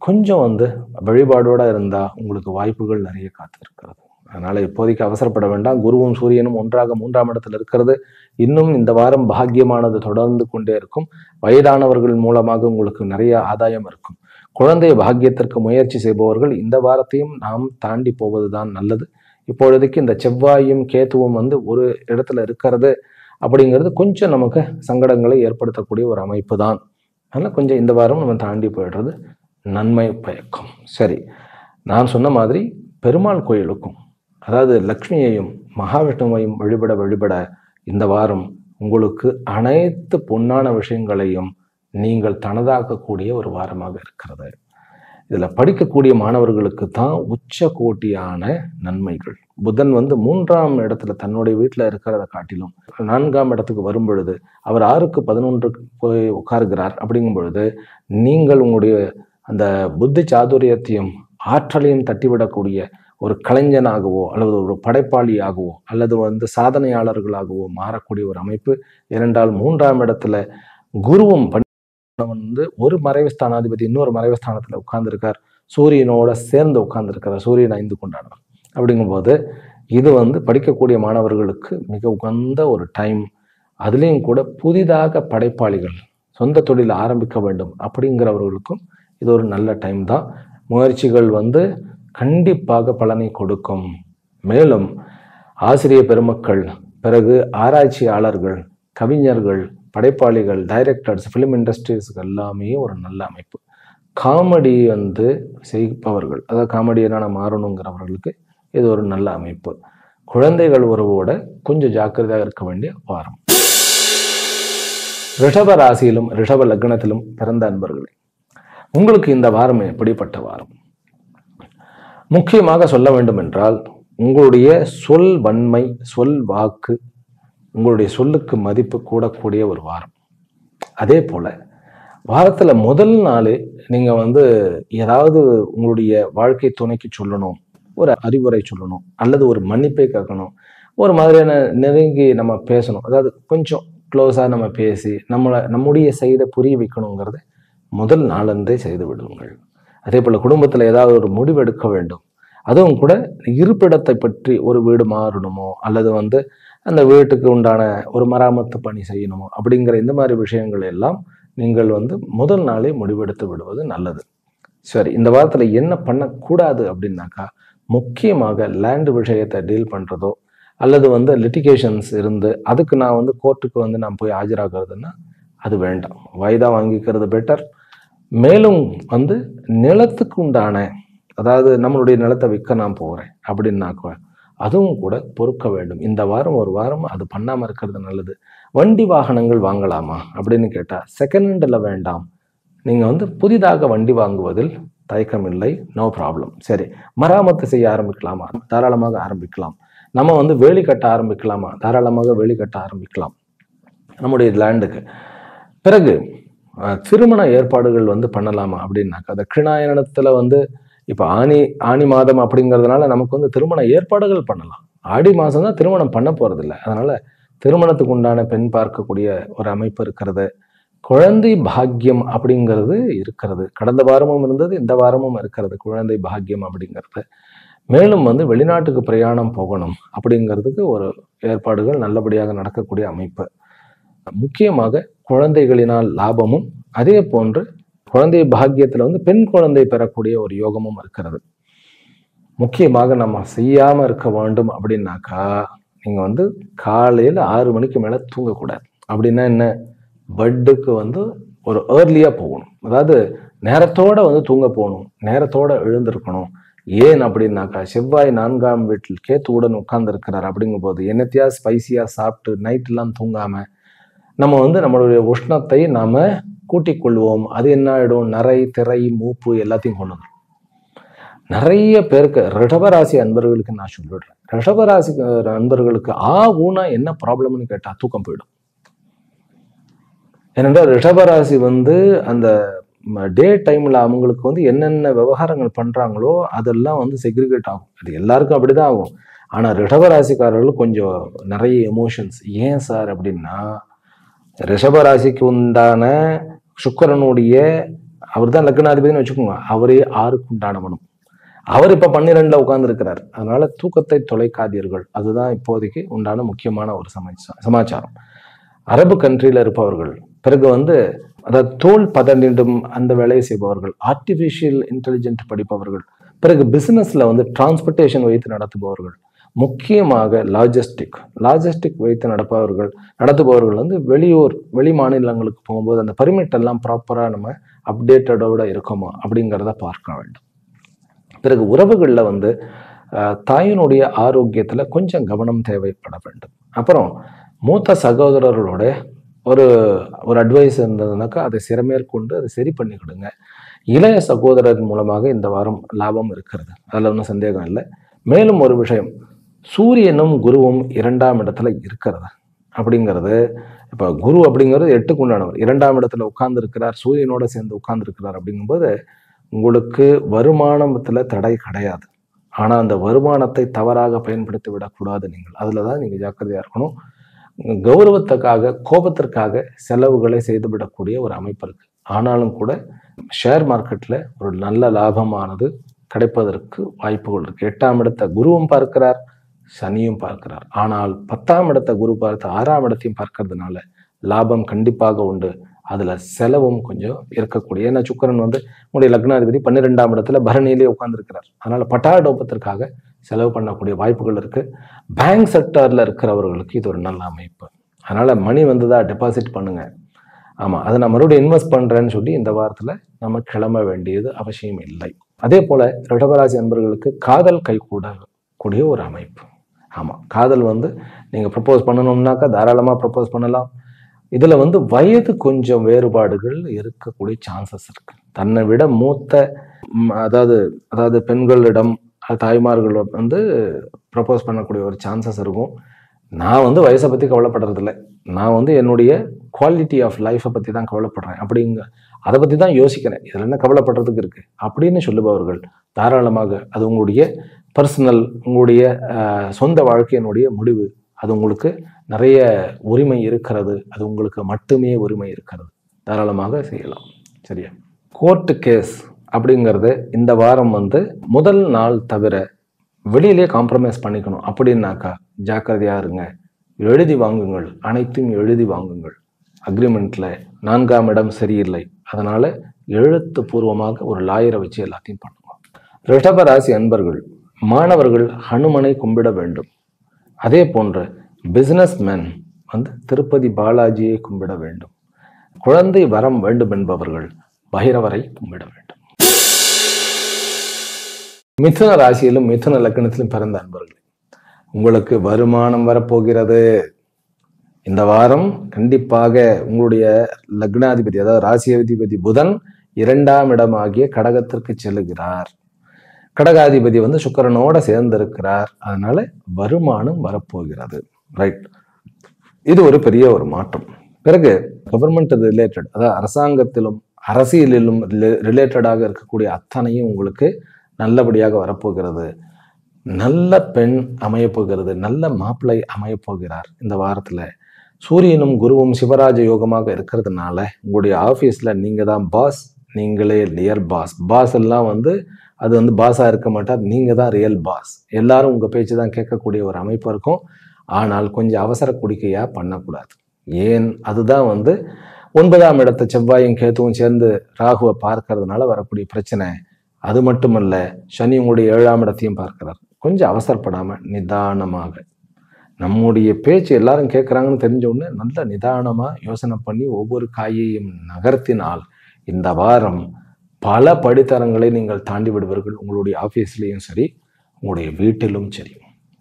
கொஞ்சம் வந்து வழிபாடோட இருந்தா உங்களுக்கு வாய்ப்புகள் நிறைய காத்திருக்கிறது. அதனால இப்போதைக்கு அவசரப்பட வேண்டாம். குருவும் சூரியனும் ஒன்றாக 3ஆம் இடத்துல இருக்கிறது. இன்னும் இந்த வாரம் பாக்கியமானது தொடர்ந்து கொண்டே இருக்கும். வயதானவர்கள் மூலமாக உங்களுக்கு நிறைய ஆதாயம் இருக்கும். குழந்தை பாக்கியத்திற்கு முயற்சி செய்பவர்கள் இந்த வாரத்தையும் நாம் தாண்டி போவதுதான் நல்லது. இப்பொழுதைக்கு இந்த செவ்வாயும் கேத்துவும் வந்து ஒரு இடத்துல இருக்கிறது அப்படிங்கிறது கொஞ்சம் நமக்கு சங்கடங்களை ஏற்படுத்தக்கூடிய ஒரு அமைப்பு தான். அதனால கொஞ்சம் இந்த வாரம் நம்ம தாண்டி போயிடுறது நன்மை பயக்கும். சரி, நான் சொன்ன மாதிரி பெருமாள் கோயிலுக்கும், அதாவது லக்ஷ்மியையும் மகாவிஷ்ணுவையும் வழிபட இந்த வாரம் உங்களுக்கு அனைத்து பொன்னான விஷயங்களையும் நீங்கள் தனதாக்கக்கூடிய ஒரு வாரமாக இருக்கிறது. இதுல படிக்கக்கூடிய மாணவர்களுக்கு தான் உச்ச கோட்டியான நன்மைகள். புதன் வந்து 3ஆம் இடத்துல தன்னுடைய வீட்டுல இருக்கிறத காட்டிலும் 4ஆம் இடத்துக்கு வரும் பொழுது அவர் 6க்கு 11க்கு போய் உட்காருகிறார். அப்படிங்கும் பொழுது நீங்கள் உங்களுடைய அந்த புத்தி சாதுரியத்தையும் ஆற்றலையும் தட்டிவிடக்கூடிய ஒரு கலைஞனாகவோ அல்லது ஒரு படைப்பாளியாகவோ அல்லது வந்து சாதனையாளர்களாகவோ மாறக்கூடிய ஒரு அமைப்பு. ஏனென்றால் 3ஆம் இடத்துல குருவும் வந்து ஒரு மறைவு ஸ்தானாதிபதி இன்னொரு மறைவு ஸ்தானத்துல உட்கார்ந்துருக்கார். சூரியனோட சேர்ந்து உட்கார்ந்துருக்கிறார். சூரியன் 5 கொண்டாடுறார். அப்படிங்கும்போது இது வந்து படிக்கக்கூடிய மாணவர்களுக்கு மிக உகந்த ஒரு டைம். அதுலேயும் கூட புதிதாக படைப்பாளிகள் சொந்த தொழில் ஆரம்பிக்க வேண்டும் அப்படிங்கிறவர்களுக்கும் இது ஒரு நல்ல டைம் தான். முயற்சிகள் வந்து கண்டிப்பாக பலனை கொடுக்கும். மேலும் ஆசிரியர் பெருமக்கள், பிறகு ஆராய்ச்சியாளர்கள், கவிஞர்கள், படைப்பாளிகள், டைரக்டர்ஸ், ஃபிலிம் இண்டஸ்ட்ரீஸ்க்கு எல்லாமே ஒரு நல்ல அமைப்பு. காமெடி வந்து செய்பவர்கள், அதாவது காமெடியனான மாறணுங்கிறவர்களுக்கு இது ஒரு நல்ல அமைப்பு. குழந்தைகள் உறவோட கொஞ்சம் ஜாக்கிரதையாக இருக்க வேண்டிய வாரம். ரிஷப ராசியிலும் ரிஷப லக்னத்திலும் பிறந்த அன்பர்களே, உங்களுக்கு இந்த வாரம் எப்படிப்பட்ட வாரம்? முக்கியமாக சொல்ல வேண்டும் என்றால் உங்களுடைய சொல் வன்மை, சொல் வாக்கு, உங்களுடைய சொல்லுக்கு மதிப்பு கூடக்கூடிய ஒரு வாரம். அதே போல வாரத்துல முதல் நாள் நீங்க வந்து ஏதாவது உங்களுடைய வாழ்க்கை துணைக்கு சொல்லணும், ஒரு அறிவுரை சொல்லணும், அல்லது ஒரு மன்னிப்பை கேட்கணும், ஒரு மாதிரியான நெருங்கி நம்ம பேசணும். அதாவது கொஞ்சம் க்ளோஸாக நம்ம பேசி நம்முடைய சைடை புரிய வைக்கணுங்கிறது முதல் நாளன்றே செய்து விடுங்கள். அதே போல் குடும்பத்தில் ஏதாவது ஒரு முடிவு எடுக்க வேண்டும். அதுவும் கூட இருப்பிடத்தை பற்றி, ஒரு வீடு மாறணுமோ அல்லது அந்த வீட்டுக்கு உண்டான ஒரு மராமத்து பணி செய்யணுமோ அப்படிங்கிற இந்த மாதிரி விஷயங்கள் எல்லாம் நீங்கள் முதல் நாளே முடிவெடுத்து விடுவது நல்லது. சரி, இந்த வாரத்தில் என்ன பண்ணக்கூடாது அப்படின்னாக்கா, முக்கியமாக லேண்டு விஷயத்தை டீல் பண்ணுறதோ அல்லது லிட்டிகேஷன்ஸ் இருந்து அதுக்கு நான் கோர்ட்டுக்கு நான் போய் ஆஜராகிறதுன்னா அது வேண்டாம். வாய்தா வாங்கிக்கிறது பெட்டர். மேலும் நிலத்துக்கு உண்டான, அதாவது நம்மளுடைய நிலத்தை விற்க நான் போகிறேன் அப்படின்னாக்கா அதுவும் கூட பொறுக்க வேண்டும். இந்த வாரம் ஒரு வாரம் அது பண்ணாமல் இருக்கிறது நல்லது. வண்டி வாகனங்கள் வாங்கலாமா அப்படின்னு கேட்டால் செகண்ட் ஹேண்டில் வேண்டாம். நீங்கள் புதிதாக வண்டி வாங்குவதில் தயக்கமில்லை, நோ ப்ராப்ளம். சரி, மராமத்து செய்ய ஆரம்பிக்கலாமா? தாராளமாக ஆரம்பிக்கலாம். நம்ம வேலி கட்ட ஆரம்பிக்கலாமா? தாராளமாக வேலி கட்ட ஆரம்பிக்கலாம் நம்முடைய லேண்டுக்கு. பிறகு திருமண ஏற்பாடுகள் பண்ணலாமா அப்படின்னாக்கா, அந்த கிருணாயனத்தில் இப்போ ஆணி மாதம் அப்படிங்கிறதுனால நமக்கு திருமண ஏற்பாடுகள் பண்ணலாம். ஆடி மாதம் தான் திருமணம் பண்ண போகிறதில்ல. அதனால திருமணத்துக்கு உண்டான பெண் பார்க்கக்கூடிய ஒரு அமைப்பு இருக்கிறது. குழந்தை பாக்கியம் அப்படிங்கிறது இருக்கிறது. கடந்த வாரமும் இருந்தது, இந்த வாரமும் இருக்கிறது குழந்தை பாக்கியம் அப்படிங்கிறது. மேலும் வெளிநாட்டுக்கு பிரயாணம் போகணும் அப்படிங்கிறதுக்கு ஒரு ஏற்பாடுகள் நல்லபடியாக நடக்கக்கூடிய அமைப்பு. முக்கியமாக குழந்தைகளினால் லாபமும், அதே போன்று குழந்தை பாக்கியத்தில் பெண் குழந்தை பெறக்கூடிய ஒரு யோகமும் இருக்கிறது. முக்கியமாக நம்ம செய்யாம இருக்க வேண்டும் அப்படின்னாக்கா, நீங்க காலையில 6 மணிக்கு மேல தூங்கக்கூடாது. அப்படின்னா என்ன? பெட்டுக்கு ஒரு ஏர்லியா போகணும். அதாவது நேரத்தோட தூங்க போகணும், நேரத்தோட எழுந்திருக்கணும். ஏன் அப்படின்னாக்கா, செவ்வாய் 4ஆம் வீட்டில் கேத்துவுடன் உட்கார்ந்து இருக்கிறார். அப்படிங்கும் போது என்னத்தையா ஸ்பைசியா சாப்பிட்டு நைட்லாம் தூங்காம நம்ம நம்மளுடைய உஷ்ணத்தை நாம கூட்டிக் கொள்வோம். அது என்ன ஆயிடும்? நரை, திரை, மூப்பு எல்லாத்தையும் கொண்டு வந்துடும். நிறைய பேருக்கு, ரிஷபராசி அன்பர்களுக்கு நான் சொல்லிடுறேன், ரிஷபராசி அன்பர்களுக்கு ஊனா என்ன ப்ராப்ளம்னு கேட்டா தூக்கம் போயிடும். ஏனென்றால் ரிஷபராசி அந்த டே டைம்ல அவங்களுக்கு என்னென்ன விவகாரங்கள் பண்றாங்களோ அதெல்லாம் செக்ரிகேட் ஆகும். அது எல்லாருக்கும் அப்படிதான் ஆகும். ஆனா ரிஷபராசிக்காரர்கள் கொஞ்சம் நிறைய எமோஷன்ஸ். ஏன் சார் அப்படின்னா, ரிஷபராசிக்கு உண்டான சுக்கிரனுடைய, அவர் தான் லக்னாதிபதினு வச்சுக்கோங்க, அவரே 6க்கு உண்டானவனும். அவர் இப்ப 12ல உட்கார்ந்து இருக்கிறார். அதனால தூக்கத்தை தொலைக்காதீர்கள். அதுதான் இப்போதைக்கு உண்டான முக்கியமான ஒரு சமாச்சாரம். அரபு கண்ட்ரியில இருப்பவர்கள், பிறகு அதாவது தோல் பதனிடும் அந்த வேலையை செய்பவர்கள், ஆர்டிபிஷியல் இன்டெலிஜென்ட் படிப்பவர்கள், பிறகு பிசினஸ்ல டிரான்ஸ்போர்ட்டேஷன் வைத்து நடத்துபவர்கள், முக்கியமாக லாஜிஸ்டிக் வைத்து நடத்துபவர்கள் வெளி மாநிலங்களுக்கு போகும்போது அந்த பர்மிட் எல்லாம் ப்ராப்பரா நம்ம அப்டேட்டடோட இருக்கோமா அப்படிங்கிறத பார்க்க வேண்டும். பிறகு உறவுகளில் தாயினுடைய ஆரோக்கியத்துல கொஞ்சம் கவனம் தேவைப்பட வேண்டும். அப்புறம் மூத்த சகோதரர்களோட ஒரு அட்வைஸ் இருந்ததுனாக்கா அதை சிறமேற்கொண்டு அதை சரி பண்ணிக்கிடுங்க. இளைய சகோதரர் மூலமாக இந்த வாரம் லாபம் இருக்கிறது, அதில் ஒன்றும் சந்தேகம் இல்லை. மேலும் ஒரு விஷயம், சூரியனும் குருவும் 2ஆம் இடத்துல இருக்கிறது அப்படிங்கிறது, இப்போ குரு அப்படிங்கிறது 8க்கு உண்டானவர், 2ஆம் இடத்துல உட்கார்ந்து இருக்கிறார், சூரியனோட சேர்ந்து உட்கார்ந்து இருக்கிறார். அப்படிங்கும்போது உங்களுக்கு வருமானத்துல தடை கிடையாது. ஆனா அந்த வருமானத்தை தவறாக பயன்படுத்தி விடக்கூடாது. நீங்கள் அதுலதான் நீங்க ஜாக்கிரதையா இருக்கணும். கௌரவத்துக்காக, கோபத்திற்காக செலவுகளை செய்து விடக்கூடிய ஒரு அமைப்பு இருக்கு. ஆனாலும் கூட ஷேர் மார்க்கெட்ல ஒரு நல்ல லாபமானது கிடைப்பதற்கு வாய்ப்புகள் இருக்கு. 8ஆம் இடத்தை குருவும் பார்க்கிறார், சனியும் பார்க்கிறார். ஆனால் 10ஆம் இடத்தை குரு பார்த்து 6ஆம் இடத்தையும் பார்க்கறதுனால லாபம் கண்டிப்பாக உண்டு. அதுல செலவும் கொஞ்சம் இருக்கக்கூடிய, ஏன்னா சுக்கிரன் உங்களுடைய லக்னாதிபதி 12ஆம் இடத்துல பரணியிலே உட்கார்ந்து இருக்கிறார். அதனால பட்டாடோப்பத்திற்காக செலவு பண்ணக்கூடிய வாய்ப்புகள் இருக்கு. பேங்க் செக்டர்ல இருக்கிறவர்களுக்கு இது ஒரு நல்ல அமைப்பு. அதனால மணி டெபாசிட் பண்ணுங்க. ஆமா, அதை நான் மறுபடியும் இன்வெஸ்ட் பண்றேன்னு சொல்லி இந்த வாரத்துல நம்ம கிளம்ப வேண்டியது அவசியம் இல்லை. அதே போல ரிஷபராசி அன்பர்களுக்கு காதல் கைகூடக்கூடிய ஒரு அமைப்பு. ஆமா, காதல் நீங்க ப்ரப்போஸ் பண்ணணும்னாக்கா தாராளமா ப்ரப்போஸ் பண்ணலாம். இதுல வயது கொஞ்சம் வேறுபாடுகள் இருக்கக்கூடிய சான்சஸ் இருக்கு. தன்னை விட மூத்த அதாவது பெண்களிடம் தாய்மார்கள் ப்ரப்போஸ் பண்ணக்கூடிய ஒரு சான்சஸ் இருக்கும். நான் வயசை பத்தி கவலைப்படுறது இல்லை. நான் என்னுடைய குவாலிட்டி ஆஃப் லைஃப்பை பத்தி தான் கவலைப்படுறேன். அதை பற்றி தான் யோசிக்கிறேன், இதில் என்ன கவலைப்படுறதுக்கு இருக்கு அப்படின்னு சொல்லுபவர்கள் தாராளமாக, அது உங்களுடைய பர்சனல், உங்களுடைய சொந்த வாழ்க்கையினுடைய முடிவு. அது உங்களுக்கு நிறைய உரிமை இருக்கிறது, அது உங்களுக்கு மட்டுமே உரிமை இருக்கிறது, தாராளமாக செய்யலாம். சரியா? கோர்ட்டு கேஸ் அப்படிங்கிறது இந்த வாரம் முதல் நாள் தவிர வெளியிலே காம்ப்ரமைஸ் பண்ணிக்கணும் அப்படின்னாக்கா ஜாக்கிரதையா இருங்க. எழுதி வாங்குங்கள், அனைத்தும் எழுதி வாங்குங்கள். அக்ரிமெண்ட்ல 4ஆம் இடம் சரியில்லை, அதனால எழுத்துப்பூர்வமாக ஒரு லாயரை வச்சு எல்லாத்தையும் பண்ணுவோம். ரிஷப ராசி அன்பர்கள், மாணவர்கள் ஹனுமனை கும்பிட வேண்டும். அதே போன்ற பிசினஸ் மேன் திருப்பதி பாலாஜியை கும்பிட வேண்டும். குழந்தை வரம் வேண்டும் என்பவர்கள் பைரவரை கும்பிட வேண்டும். மிதுன ராசியிலும் மிதுன லக்னத்திலும் பிறந்த அன்பர்கள், உங்களுக்கு வருமானம் வரப்போகிறது. இந்த வாரம் கண்டிப்பாக உங்களுடைய லக்னாதிபதி, அதாவது ராசியாதிபதி புதன் 2ஆம் இடம் ஆகிய கடகத்திற்கு செல்லுகிறார். கடகாதிபதி சுக்கிரனோட சேர்ந்திருக்கிறார். அதனால வருமானம் வரப்போகிறது. ரைட், இது ஒரு பெரிய ஒரு மாற்றம். பிறகு கவர்மெண்ட் ரிலேட்டட், அதாவது அரசாங்கத்திலும் அரசியலிலும் ரிலேட்டடாக இருக்கக்கூடிய அத்தனையும் உங்களுக்கு நல்லபடியாக வரப்போகிறது. நல்ல பெண் அமையப்போகிறது, நல்ல மாப்பிள்ளை அமையப்போகிறார். இந்த வாரத்துல சூரியனும் குருவும் சிவராஜ யோகமாக இருக்கிறதுனால உங்களுடைய ஆபீஸ்ல நீங்க தான் பாஸ், நீங்களே ரியல் பாஸ். பாஸ் எல்லாம் அது பாஸா இருக்க மாட்டார், நீங்க தான் ரியல் பாஸ். எல்லாரும் உங்க பேச்சு தான் கேட்கக்கூடிய ஒரு அமைப்பு இருக்கும். ஆனால் கொஞ்சம் அவசர குடிக்கையா பண்ணக்கூடாது. ஏன்? அதுதான் 9ஆம் இடத்தை செவ்வாயும் கேத்துவும் சேர்ந்து ராகுவை பார்க்கறதுனால வரக்கூடிய பிரச்சனை. அது மட்டுமல்ல, சனி உங்களுடைய 7ஆம் இடத்தையும் பார்க்கிறார். கொஞ்சம் அவசரப்படாம நிதானமாக, நம்முடைய பேச்சு எல்லாரும் கேட்குறாங்கன்னு தெரிஞ்ச உடனே நல்ல நிதானமா யோசனை பண்ணி ஒவ்வொரு காயையும் நகர்த்தினால் இந்த வாரம் பல படித்தரங்களை நீங்கள் தாண்டி விடுவீர்கள். உங்களுடைய ஆஃபீஸ்லேயும் சரி, உங்களுடைய வீட்டிலும் சரி.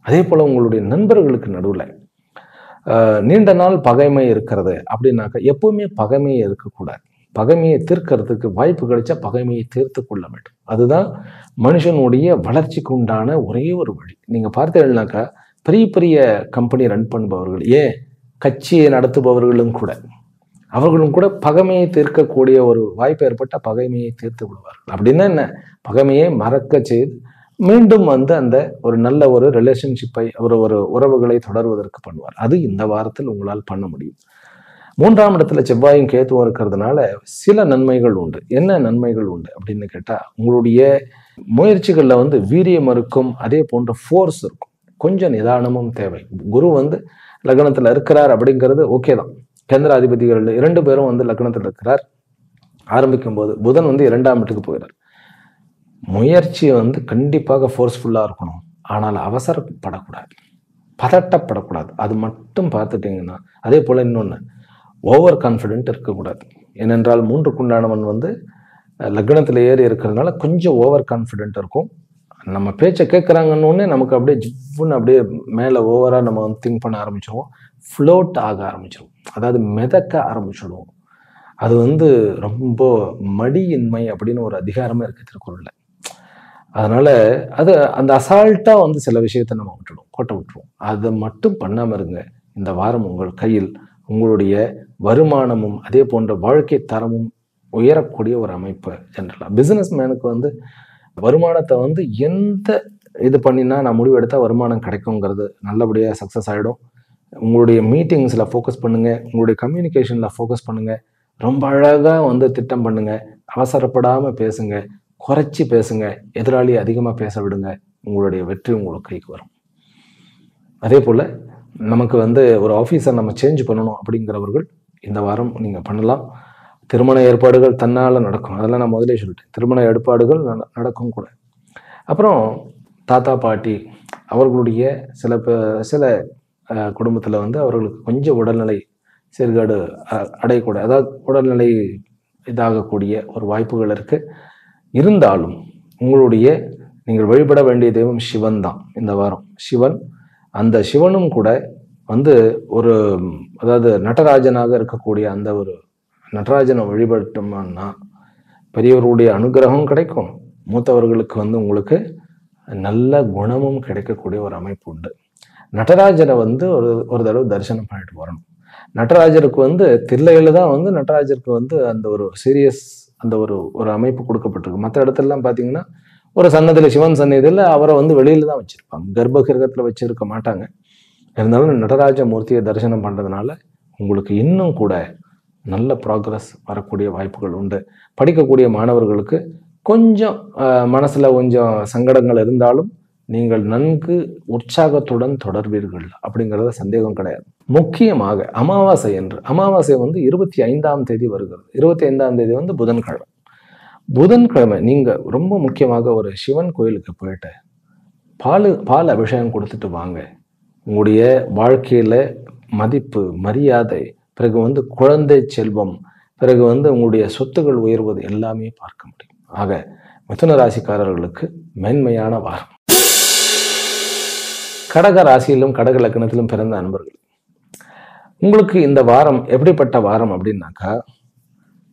அதே போல் உங்களுடைய நண்பர்களுக்கு நடுவில் நீண்ட நாள் பகைமை இருக்கிறது அப்படின்னாக்கா எப்பவுமே பகைமையை இருக்கக்கூடாது. பகைமையை தீர்க்கறதுக்கு வாய்ப்பு கிடைச்சா பகைமையை தீர்த்து கொள்ள வேண்டும். அதுதான் மனுஷனுடைய வளர்ச்சிக்கு உண்டான ஒரே ஒரு வழி. நீங்க பார்த்தீங்கன்னாக்கா பெரிய பெரிய கம்பெனி ரன் பண்ணுபவர்கள், ஏன் கட்சியை நடத்துபவர்களும் கூட, அவர்களும் கூட பகைமையை தீர்க்கக்கூடிய ஒரு வாய்ப்பு ஏற்பட்ட பகைமையை தீர்த்து விடுவார்கள். அப்படின்னா என்ன? பகைமையை மறக்க செய்து மீண்டும் அந்த ஒரு நல்ல ஒரு ரிலேஷன்ஷிப்பை, ஒரு உறவுகளை தொடர்வதற்கு பண்ணுவார். அது இந்த வாரத்தில் உங்களால் பண்ண முடியும். 3ஆம் இடத்துல செவ்வாயும் கேத்துவும் இருக்கிறதுனால சில நன்மைகள் உண்டு. என்ன நன்மைகள் உண்டு அப்படின்னு கேட்டா, உங்களுடைய முயற்சிகள்ல வீரியம் இருக்கும், அதே போன்ற ஃபோர்ஸ் இருக்கும். கொஞ்சம் நிதானமும் தேவை. குரு லக்னத்துல இருக்கிறார் அப்படிங்கிறது ஓகே தான். கேந்திராதிபதிகள் 2 பேரும் லக்னத்துல இருக்கிறார். ஆரம்பிக்கும் போது புதன் 2ஆம் இடத்துக்கு போகிறார். முயற்சி கண்டிப்பாக ஃபோர்ஸ்ஃபுல்லா இருக்கணும். ஆனால் அவசரப்படக்கூடாது, பதட்டப்படக்கூடாது. அது மட்டும் பார்த்துட்டீங்கன்னா, அதே போல இன்னொன்னு, ஓவர் கான்ஃபிடென்ட் இருக்கக்கூடாது. ஏனென்றால் 3க்குண்டானவன் லக்னத்தில் ஏறி இருக்கிறதுனால கொஞ்சம் ஓவர் கான்ஃபிடென்ட் இருக்கும். நம்ம பேச்சை கேட்குறாங்கன்னு நமக்கு அப்படியே ஜிவ்வுன்னு அப்படியே மேலே ஓவராக நம்ம திங்க் பண்ண ஆரம்பிச்சிருவோம். ஃப்ளோட் ஆக ஆரம்பிச்சிடும், அதாவது மிதக்க ஆரம்பிச்சிடுவோம். அது ரொம்ப மடியின்மை அப்படின்னு ஒரு அதிகாரமே இருக்கு திருக்குறள்ல. அதனால அது அந்த அசால்ட்டா சில விஷயத்த நம்ம கோட்டை விட்டுருவோம். அதை மட்டும் பண்ணாம இருங்க. இந்த வாரம் உங்கள் கையில் உங்களுடைய வருமானமும் அதே போன்ற வாழ்க்கை தரமும் உயரக்கூடிய ஒரு அமைப்பு. ஜென்ரலா பிசினஸ் மேனுக்கு வருமானத்தை எந்த இது பண்ணினா நான் முடிவு எடுத்தா வருமானம் கிடைக்குங்கிறது நல்லபடியா சக்சஸ் ஆயிடும். உங்களுடைய மீட்டிங்ஸ்ல ஃபோக்கஸ் பண்ணுங்க, உங்களுடைய கம்யூனிகேஷன்ல ஃபோக்கஸ் பண்ணுங்க. ரொம்ப அழகா திட்டம் பண்ணுங்க. அவசரப்படாம பேசுங்க, குறைச்சி பேசுங்க, எதிராளியை அதிகமா பேச விடுங்க. உங்களுடைய வெற்றி உங்களுக்கு கைக்கு வரும். அதே போல நமக்கு ஒரு ஆஃபீஸை நம்ம சேஞ்ச் பண்ணணும் அப்படிங்கிறவர்கள் இந்த வாரம் நீங்க பண்ணலாம். திருமண ஏற்பாடுகள் தன்னால நடக்கும். அதெல்லாம் நான் முதலே சொல்லிட்டேன். திருமண ஏற்பாடுகள் நடக்கும் கூட. அப்புறம் தாத்தா பாட்டி அவர்களுடைய சில குடும்பத்துல அவர்களுக்கு கொஞ்சம் உடல்நிலை சீர்கேடு அடையக்கூடிய, அதாவது உடல்நிலை இதாகக்கூடிய ஒரு வாய்ப்புகள் இருக்கு. இருந்தாலும் நீங்கள் வழிபட வேண்டிய தெய்வம் சிவன் தான் இந்த வாரம். சிவன், அந்த சிவனும் கூட ஒரு, அதாவது நடராஜனாக இருக்கக்கூடிய அந்த ஒரு நடராஜனை வழிபட்டோம்னா பெரியவர்களுடைய அனுகிரகம் கிடைக்கும். மூத்தவர்களுக்கு உங்களுக்கு நல்ல குணமும் கிடைக்கக்கூடிய ஒரு அமைப்பு உண்டு. நடராஜனை ஒரு தடவை தரிசனம் பண்ணிட்டு வரணும். நடராஜருக்கு வந்து தில்லையில தான் வந்து நடராஜருக்கு வந்து அந்த ஒரு சீரியஸ் அந்த ஒரு ஒரு அமைப்பு கொடுக்கப்பட்டிருக்கு. மற்ற இடத்துலலாம் பார்த்தீங்கன்னா ஒரு சன்னதியில் சிவன் சன்னதியில் அவரை வந்து வெளியில தான் வச்சிருப்பாங்க, கர்ப்ப கிரகத்தில் வச்சிருக்க மாட்டாங்க. இருந்தாலும் நடராஜ மூர்த்தியை தரிசனம் பண்ணுறதுனால உங்களுக்கு இன்னும் கூட நல்ல ப்ராக்ரஸ் வரக்கூடிய வாய்ப்புகள் உண்டு. படிக்கக்கூடிய மாணவர்களுக்கு கொஞ்சம் மனசுல கொஞ்சம் சங்கடங்கள் இருந்தாலும் நீங்கள் நன்கு உற்சாகத்துடன் தொடர்வீர்கள் அப்படிங்கிறத சந்தேகம் கிடையாது. முக்கியமாக அமாவாசை என்று, அமாவாசை வந்து 25ஆம் தேதி வருகிறது. 25ஆம் தேதி வந்து புதன்கிழமை. புதன்கிழமை நீங்க ரொம்ப முக்கியமாக ஒரு சிவன் கோயிலுக்கு போயிட்டு பால் அபிஷேகம் கொடுத்துட்டு வாங்க. உங்களுடைய வாழ்க்கையில மதிப்பு, மரியாதை, பிறகு வந்து குழந்தை செல்வம், பிறகு வந்து உங்களுடைய சொத்துகள் உயர்வது எல்லாமே பார்க்க முடியும். ஆக மிதுன ராசிக்காரர்களுக்கு மேன்மையான வாரம். கடக ராசியிலும் கடக லக்னத்திலும் பிறந்த அன்பர்கள், உங்களுக்கு இந்த வாரம் எப்படிப்பட்ட வாரம் அப்படின்னாக்கா,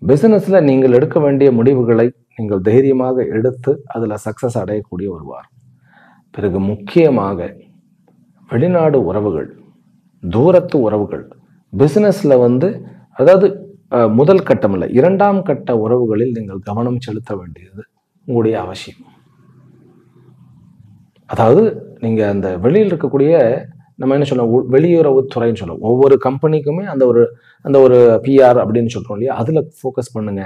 பிசினஸ்ல நீங்கள் எடுக்க வேண்டிய முடிவுகளை நீங்கள் தைரியமாக எடுத்து அதுல சக்சஸ் அடையக்கூடிய ஒரு வாரம். பிறகு முக்கியமாக வெளிநாடு உறவுகள், தூரத்து உறவுகள், பிசினஸ்ல வந்து அதாவது முதல் கட்டம் இல்லை, 2ஆம் கட்ட உறவுகளில் நீங்கள் கவனம் செலுத்த வேண்டியது உங்களுடைய அவசியம். அதாவது நீங்க அந்த வெளியில் இருக்கக்கூடிய நம்ம என்ன சொல்லுவோம், வெளியுறவுத்துறைன்னு சொல்லுவோம். ஒவ்வொரு கம்பெனிக்குமே அந்த ஒரு பிஆர் அப்படின்னு சொல்றோம் இல்லையா, அதுல ஃபோக்கஸ் பண்ணுங்க.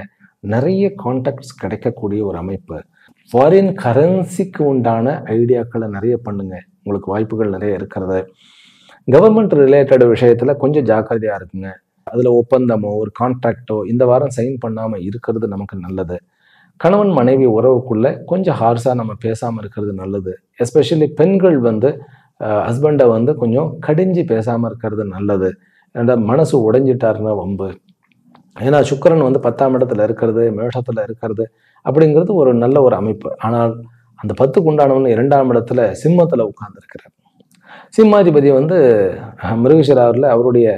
நிறைய கான்டாக்ட்ஸ் கிடைக்கக்கூடிய ஒரு அமைப்பு. ஃபாரின் கரன்சிக்கு உண்டான ஐடியாக்களை நிறைய பண்ணுங்க, உங்களுக்கு வாய்ப்புகள் நிறைய இருக்கிறது. கவர்மெண்ட் ரிலேட்டட் விஷயத்துல கொஞ்சம் ஜாக்கிரதையா இருக்குங்க. அதுல ஒப்பந்தமோ ஒரு கான்ட்ராக்டோ இந்த வாரம் சைன் பண்ணாம இருக்கிறது நமக்கு நல்லது. கணவன் மனைவி உறவுக்குள்ள கொஞ்சம் ஹார்ஸா நம்ம பேசாம இருக்கிறது நல்லது. எஸ்பெஷலி பெண்கள் வந்து ஹஸ்பண்டை வந்து கொஞ்சம் கடிஞ்சு பேசாம இருக்கிறது நல்லது. ஏன்னா மனசு உடைஞ்சிட்டாருன்னா வம்பு. ஏன்னா சுக்கிரன் வந்து 10ஆம் இடத்துல இருக்கிறது, மேஷத்துல இருக்கிறது அப்படிங்கிறது ஒரு நல்ல ஒரு அமைப்பு. ஆனால் அந்த 10க்கு உண்டானவன் 2ஆம் இடத்துல சிம்மத்துல உட்கார்ந்து இருக்கிறார். சிம்மாதிபதி வந்து மிருகசிராவில் அவருடைய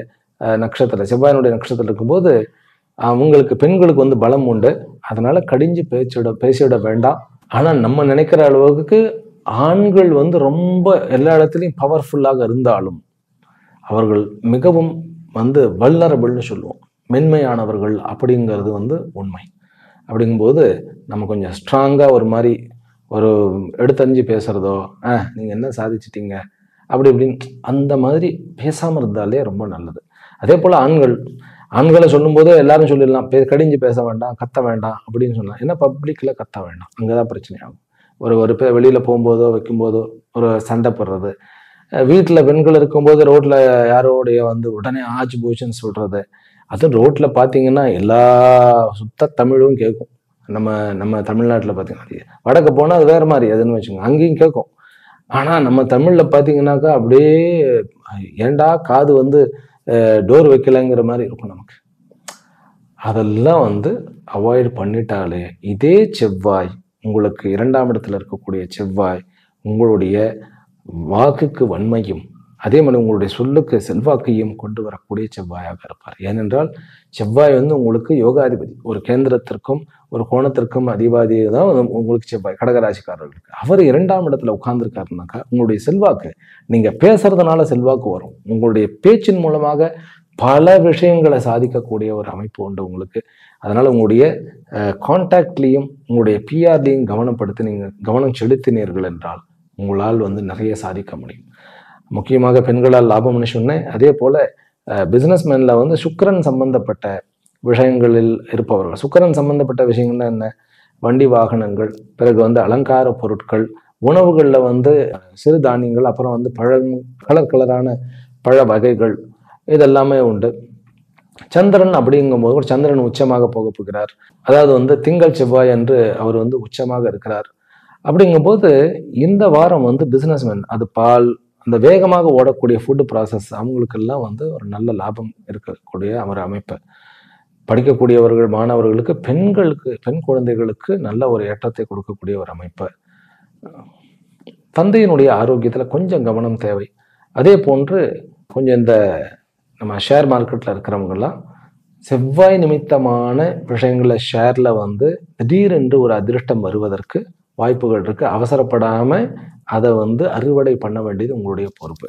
நட்சத்திர செவ்வாயினுடைய நட்சத்திரம் இருக்கும்போது அவங்களுக்கு பெண்களுக்கு வந்து பலம் உண்டு. அதனால கடிஞ்சு பேசிவிட வேண்டாம். ஆனா நம்ம நினைக்கிற அளவுக்கு ஆண்கள் வந்து ரொம்ப எல்லா இடத்துலையும் பவர்ஃபுல்லாக இருந்தாலும் அவர்கள் மிகவும் வந்து வல்னரபிள்னு சொல்லுவோம், மென்மையானவர்கள் அப்படிங்கிறது வந்து உண்மை. அப்படிங்கும்போது நம்ம கொஞ்சம் ஸ்ட்ராங்கா ஒரு மாதிரி ஒரு எடுத்தறிஞ்சு பேசுறதோ, நீங்க என்ன சாதிச்சிட்டீங்க அப்படி இப்படின்னு அந்த மாதிரி பேசாம இருந்தாலே ரொம்ப நல்லது. அதே போல ஆண்களை சொல்லும்போது எல்லாரும் சொல்லிடலாம், கடிஞ்சு பேச வேண்டாம், கத்த வேண்டாம் அப்படின்னு சொல்லலாம். ஏன்னா பப்ளிக்ல கத்த வேண்டாம், அங்கதான் பிரச்சனை ஆகும். ஒரு பேர் வெளியில போகும்போதோ வைக்கும்போதோ ஒரு சண்டை போடுறது, வீட்டுல பெண்கள் இருக்கும்போது ரோட்ல யாரோடைய வந்து உடனே ஆச்சு போச்சுன்னு சொல்றது, அது ரோட்ல பாத்தீங்கன்னா எல்லா சுத்த தமிழும் கேட்கும். நம்ம தமிழ்நாட்டுல பாத்தீங்கன்னா, வடக்கு போனா அது வேற மாதிரி அதுன்னு வச்சுக்கோங்க, அங்கேயும் கேட்கும். ஆனா நம்ம தமிழ்ல பாத்தீங்கன்னாக்கா அப்படியே ஏண்டா காது வந்து டோர் வைக்கலங்கிற மாதிரி இருக்கும் நமக்கு. அதெல்லாம் வந்து அவாய்ட் பண்ணிட்டாலே, இதே செவ்வாய் உங்களுக்கு 2ஆம் இடத்துல இருக்கக்கூடிய செவ்வாய் உங்களுடைய வாக்குக்கு வன்மையும் அதே மாதிரி உங்களுடைய சொல்லுக்கு செல்வாக்கையும் கொண்டு வரக்கூடிய செவ்வாயாக இருப்பார். ஏனென்றால் செவ்வாய் வந்து உங்களுக்கு யோகாதிபதி, ஒரு கேந்திரத்திற்கும் ஒரு கோணத்திற்கும் அதிபாதி தான் உங்களுக்கு செவ்வாய் கடகராசிக்காரர்களுக்கு. அவர் 2ஆம் இடத்துல உட்கார்ந்துருக்காருனாக்கா உங்களுடைய செல்வாக்கு, நீங்க பேசுறதுனால செல்வாக்கு வரும். உங்களுடைய பேச்சின் மூலமாக பல விஷயங்களை சாதிக்கக்கூடிய ஒரு அமைப்பு உண்டு உங்களுக்கு. அதனால உங்களுடைய கான்டாக்ட்லையும் உங்களுடைய பிஆர்லையும் கவனம் செலுத்தினீர்கள் என்றால் உங்களால் வந்து நிறைய சாதிக்க முடியும். முக்கியமாக பெண்களால் லாபம்னு சொன்னேன். அதே போல பிசினஸ் மேன்ல வந்து சுக்கிரன் சம்பந்தப்பட்ட விஷயங்களில் இருப்பவர்கள், சுக்கிரன் சம்பந்தப்பட்ட விஷயங்கள்னா என்ன, வண்டி வாகனங்கள், பிறகு வந்து அலங்கார பொருட்கள், உணவுகளில் வந்து சிறு தானியங்கள், அப்புறம் வந்து கலரான பழ வகைகள், இதெல்லாமே உண்டு. சந்திரன் அப்படிங்கும்போது சந்திரன் உச்சமாக போக போகிறார். அதாவது வந்து திங்கள் செவ்வாய் என்று அவர் வந்து உச்சமாக இருக்கிறார். அப்படிங்கும்போது இந்த வாரம் வந்து பிசினஸ்மேன், அது பால், அந்த வேகமாக ஓடக்கூடிய ஃபுட் ப்ராசஸ், அவங்களுக்கெல்லாம் வந்து ஒரு நல்ல லாபம் இருக்கக்கூடிய ஒரு அமைப்பு. படிக்கக்கூடியவர்கள் மாணவர்களுக்கு, பெண் குழந்தைகளுக்கு நல்ல ஒரு ஏற்றத்தை கொடுக்கக்கூடிய ஒரு அமைப்பு. தந்தையினுடைய ஆரோக்கியத்துல கொஞ்சம் கவனம் தேவை. அதே போன்று கொஞ்சம் இந்த நம்ம ஷேர் மார்க்கெட்ல இருக்கிறவங்கெல்லாம் செவ்வாய் நிமித்தமான விஷயங்கள ஷேர்ல வந்து திடீரென்று ஒரு அதிர்ஷ்டம் வருவதற்கு வாய்ப்புகள் இருக்கு. அவசரப்படாம அதை வந்து அறுவடை பண்ண வேண்டியது உங்களுடைய பொறுப்பு.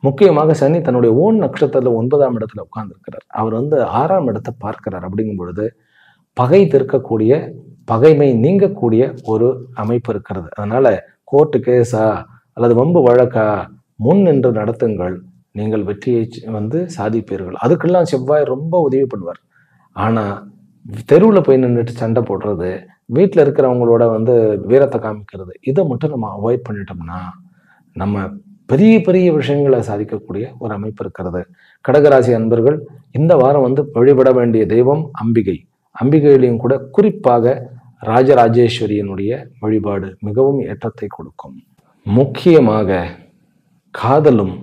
முக்கியமாக சனி தன்னுடைய ஓன் நட்சத்திரத்துல 9ஆம் இடத்துல உட்கார்ந்துருக்கிறார். அவர் வந்து 6ஆம் இடத்தை பார்க்கிறார். அப்படிங்கும் பொழுது பகை தீர்க்கக்கூடிய, பகைமை நீங்கக்கூடிய ஒரு அமைப்பு இருக்கிறது. அதனால கோர்ட்டு கேஸா அல்லது வம்பு வழக்கா முன் நின்று நடத்துங்கள், நீங்கள் வெற்றியை வந்து சாதிப்பீர்கள். அதுக்கெல்லாம் செவ்வாய் ரொம்ப உதவி பண்ணுவார். ஆனா தெருவில் போய் நின்றுட்டு சண்டை போடுறது, வீட்டில் இருக்கிறவங்களோட வந்து வீரத்தை காமிக்கிறது, இதை மட்டும் நம்ம அவாய்ட் பண்ணிட்டோம்னா நம்ம பெரிய பெரிய விஷயங்களை சாதிக்கக்கூடிய ஒரு அமைப்பு இருக்கிறது. கடகராசி அன்பர்கள் இந்த வாரம் வந்து வழிபட வேண்டிய தெய்வம் அம்பிகை. அம்பிகையிலையும் கூட குறிப்பாக ராஜராஜேஸ்வரியினுடைய வழிபாடு மிகவும் ஏற்றத்தை கொடுக்கும். முக்கியமாக காதலும்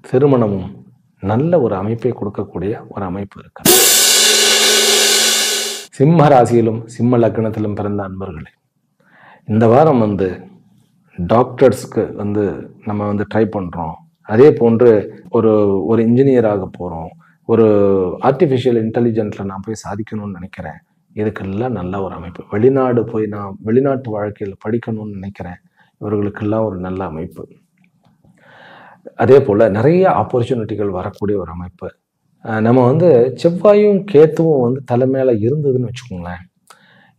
திருமணமும் நல்ல ஒரு அமைப்பை கொடுக்கக்கூடிய ஒரு அமைப்பு இருக்கிறது. சிம்ம ராசியிலும் சிம்ம லக்னத்திலும் பிறந்த அன்பர்களே, இந்த வாரம் வந்து டாக்டர்ஸ்க்கு வந்து நம்ம வந்து ட்ரை பண்ணுறோம். அதே போன்று ஒரு இன்ஜினியராக போகிறோம். ஒரு ஆர்டிஃபிஷியல் இன்டெலிஜென்ஸில் நான் போய் சாதிக்கணும்னு நினைக்கிறேன். இதுக்கெல்லாம் நல்ல ஒரு அமைப்பு. வெளிநாடு போய் நான் வெளிநாட்டு வாழ்க்கையில் படிக்கணும்னு நினைக்கிறேன். இவர்களுக்கெல்லாம் ஒரு நல்ல அமைப்பு. அதே போல் நிறைய ஆப்பர்ச்சுனிட்டிகள் வரக்கூடிய ஒரு அமைப்பு. நம்ம வந்து செவ்வாயும் கேத்துவும் வந்து தலைமையில இருந்ததுன்னு வச்சுக்கோங்களேன்.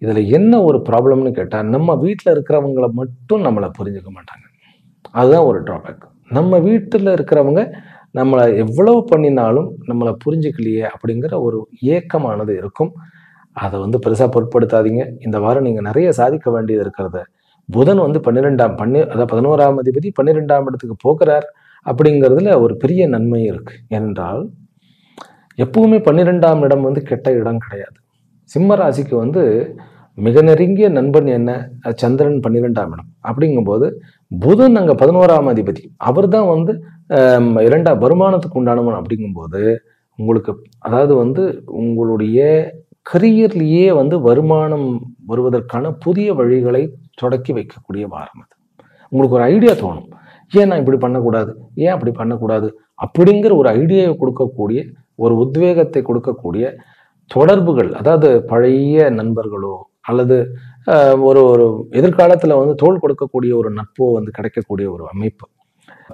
இதில் என்ன ஒரு ப்ராப்ளம்னு கேட்டால், நம்ம வீட்டில் இருக்கிறவங்கள மட்டும் நம்மளை புரிஞ்சுக்க மாட்டாங்க. அதுதான் ஒரு ட்ராபேக். நம்ம வீட்டில் இருக்கிறவங்க நம்மளை எவ்வளவு பண்ணினாலும் நம்மளை புரிஞ்சுக்கலையே அப்படிங்கிற ஒரு ஏக்கமானது இருக்கும். அதை வந்து பெருசாக பொருட்படுத்தாதீங்க. இந்த வாரம் நீங்கள் நிறைய சாதிக்க வேண்டியது இருக்கிறத. புதன் வந்து 11ஆம் அதிபதி 12ஆம் இடத்துக்கு போகிறார். அப்படிங்கிறதுல ஒரு பெரிய நன்மை இருக்கு. ஏனென்றால் எப்பவுமே 12ஆம் இடம் வந்து கெட்ட இடம் கிடையாது. சிம்ம ராசிக்கு வந்து மிக நெருங்கிய நண்பன் என்ன? சந்திரன் 12ஆம் இடம். அப்படிங்கும்போது புதன் அங்கே 11ஆம் அதிபதி, அவர் தான் வந்து வருமானத்துக்கு உண்டானவன். அப்படிங்கும்போது உங்களுக்கு அதாவது வந்து உங்களுடைய கரியர்லேயே வந்து வருமானம் வருவதற்கான புதிய வழிகளை தொடக்கி வைக்கக்கூடிய வாரம் அது. உங்களுக்கு ஒரு ஐடியா தோணும், ஏன் நான் இப்படி பண்ணக்கூடாது, ஏன் அப்படி பண்ணக்கூடாது அப்படிங்கிற ஒரு ஐடியாவை கொடுக்கக்கூடிய, ஒரு உத்வேகத்தை கொடுக்கக்கூடிய தொடர்புகள், அதாவது பழைய நண்பர்களோ அல்லது ஒரு எதிர்காலத்தில் வந்து தோள் கொடுக்கக்கூடிய ஒரு நட்போ வந்து கிடைக்கக்கூடிய ஒரு அமைப்பு.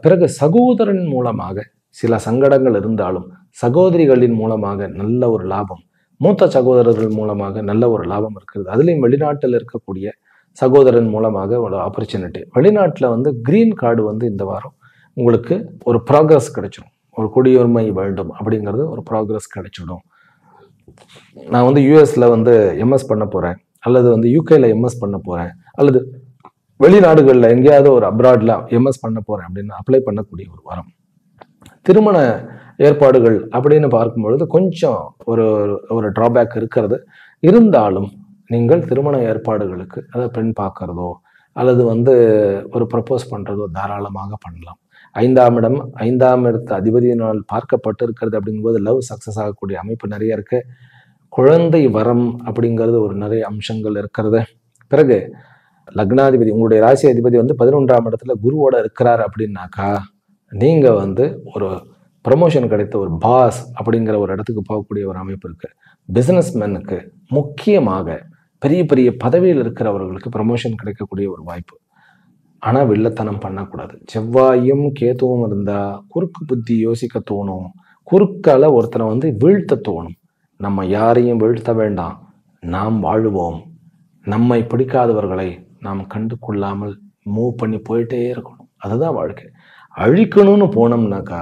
பிறகு சகோதரன் மூலமாக சில சங்கடங்கள் இருந்தாலும் சகோதரிகளின் மூலமாக நல்ல ஒரு லாபம், மூத்த சகோதரர்கள் மூலமாக நல்ல ஒரு லாபம் இருக்கிறது. அதுலேயும் வெளிநாட்டில் இருக்கக்கூடிய சகோதரன் மூலமாக ஒரு ஆப்பர்ச்சுனிட்டி. வெளிநாட்டில் வந்து கிரீன் கார்டு வந்து இந்த வாரம் உங்களுக்கு ஒரு ப்ராக்ரஸ் கிடைச்சிடும். ஒரு குடியுரிமை வேண்டும் அப்படிங்கிறது ஒரு ப்ராக்ரஸ் கிடைச்சிடும். நான் வந்து யூஎஸ்ல வந்து எம்எஸ் பண்ண போகிறேன், அல்லது வந்து யூகேல எம்எஸ் பண்ண போகிறேன், அல்லது வெளிநாடுகளில் எங்கேயாவது ஒரு அப்ராட்ல எம்எஸ் பண்ண போகிறேன் அப்படின்னு அப்ளை பண்ணக்கூடிய ஒரு வாரம். திருமண ஏற்பாடுகள் அப்படின்னு பார்க்கும்பொழுது கொஞ்சம் ஒரு ட்ராபேக் இருக்கிறது. இருந்தாலும் நீங்கள் திருமண ஏற்பாடுகளுக்கு, அதாவது பெண் பார்க்கறதோ அல்லது வந்து ஒரு ப்ரப்போஸ் பண்ணுறதோ தாராளமாக பண்ணலாம். 5ஆம் இடத்து அதிபதியினால் பார்க்கப்பட்டு இருக்கிறது. அப்படிங்கும்போது லவ் சக்ஸஸ் ஆகக்கூடிய அமைப்பு நிறைய இருக்கு. குழந்தை வரம் அப்படிங்கிறது ஒரு நிறைய அம்சங்கள் இருக்கிறது. பிறகு லக்னாதிபதி, உங்களுடைய ராசி அதிபதி வந்து 11ஆம் இடத்துல குருவோட இருக்கிறார். அப்படின்னாக்கா நீங்க வந்து ஒரு ப்ரமோஷன் கிடைத்த ஒரு பாஸ் அப்படிங்கிற ஒரு இடத்துக்கு போகக்கூடிய ஒரு அமைப்பு இருக்கு. பிசினஸ்மேனுக்கு முக்கியமாக பெரிய பெரிய பதவியில் இருக்கிறவர்களுக்கு ப்ரமோஷன் கிடைக்கக்கூடிய ஒரு வாய்ப்பு. ஆனா வில்லத்தனம் பண்ணக்கூடாது. செவ்வாயும் கேத்துவும் இருந்தா குறுக்கு புத்தி யோசிக்க தோணும். குறுக்கால ஒருத்தனை வந்து வீழ்த்த தோணும். நம்ம யாரையும் வீழ்த்த வேண்டாம், நாம் வாழுவோம். நம்மை பிடிக்காதவர்களை நாம் கண்டு கொள்ளாமல் மூவ் பண்ணி போயிட்டே இருக்கணும். அதுதான் வாழ்க்கை. அழிக்கணும்னு போனோம்னாக்கா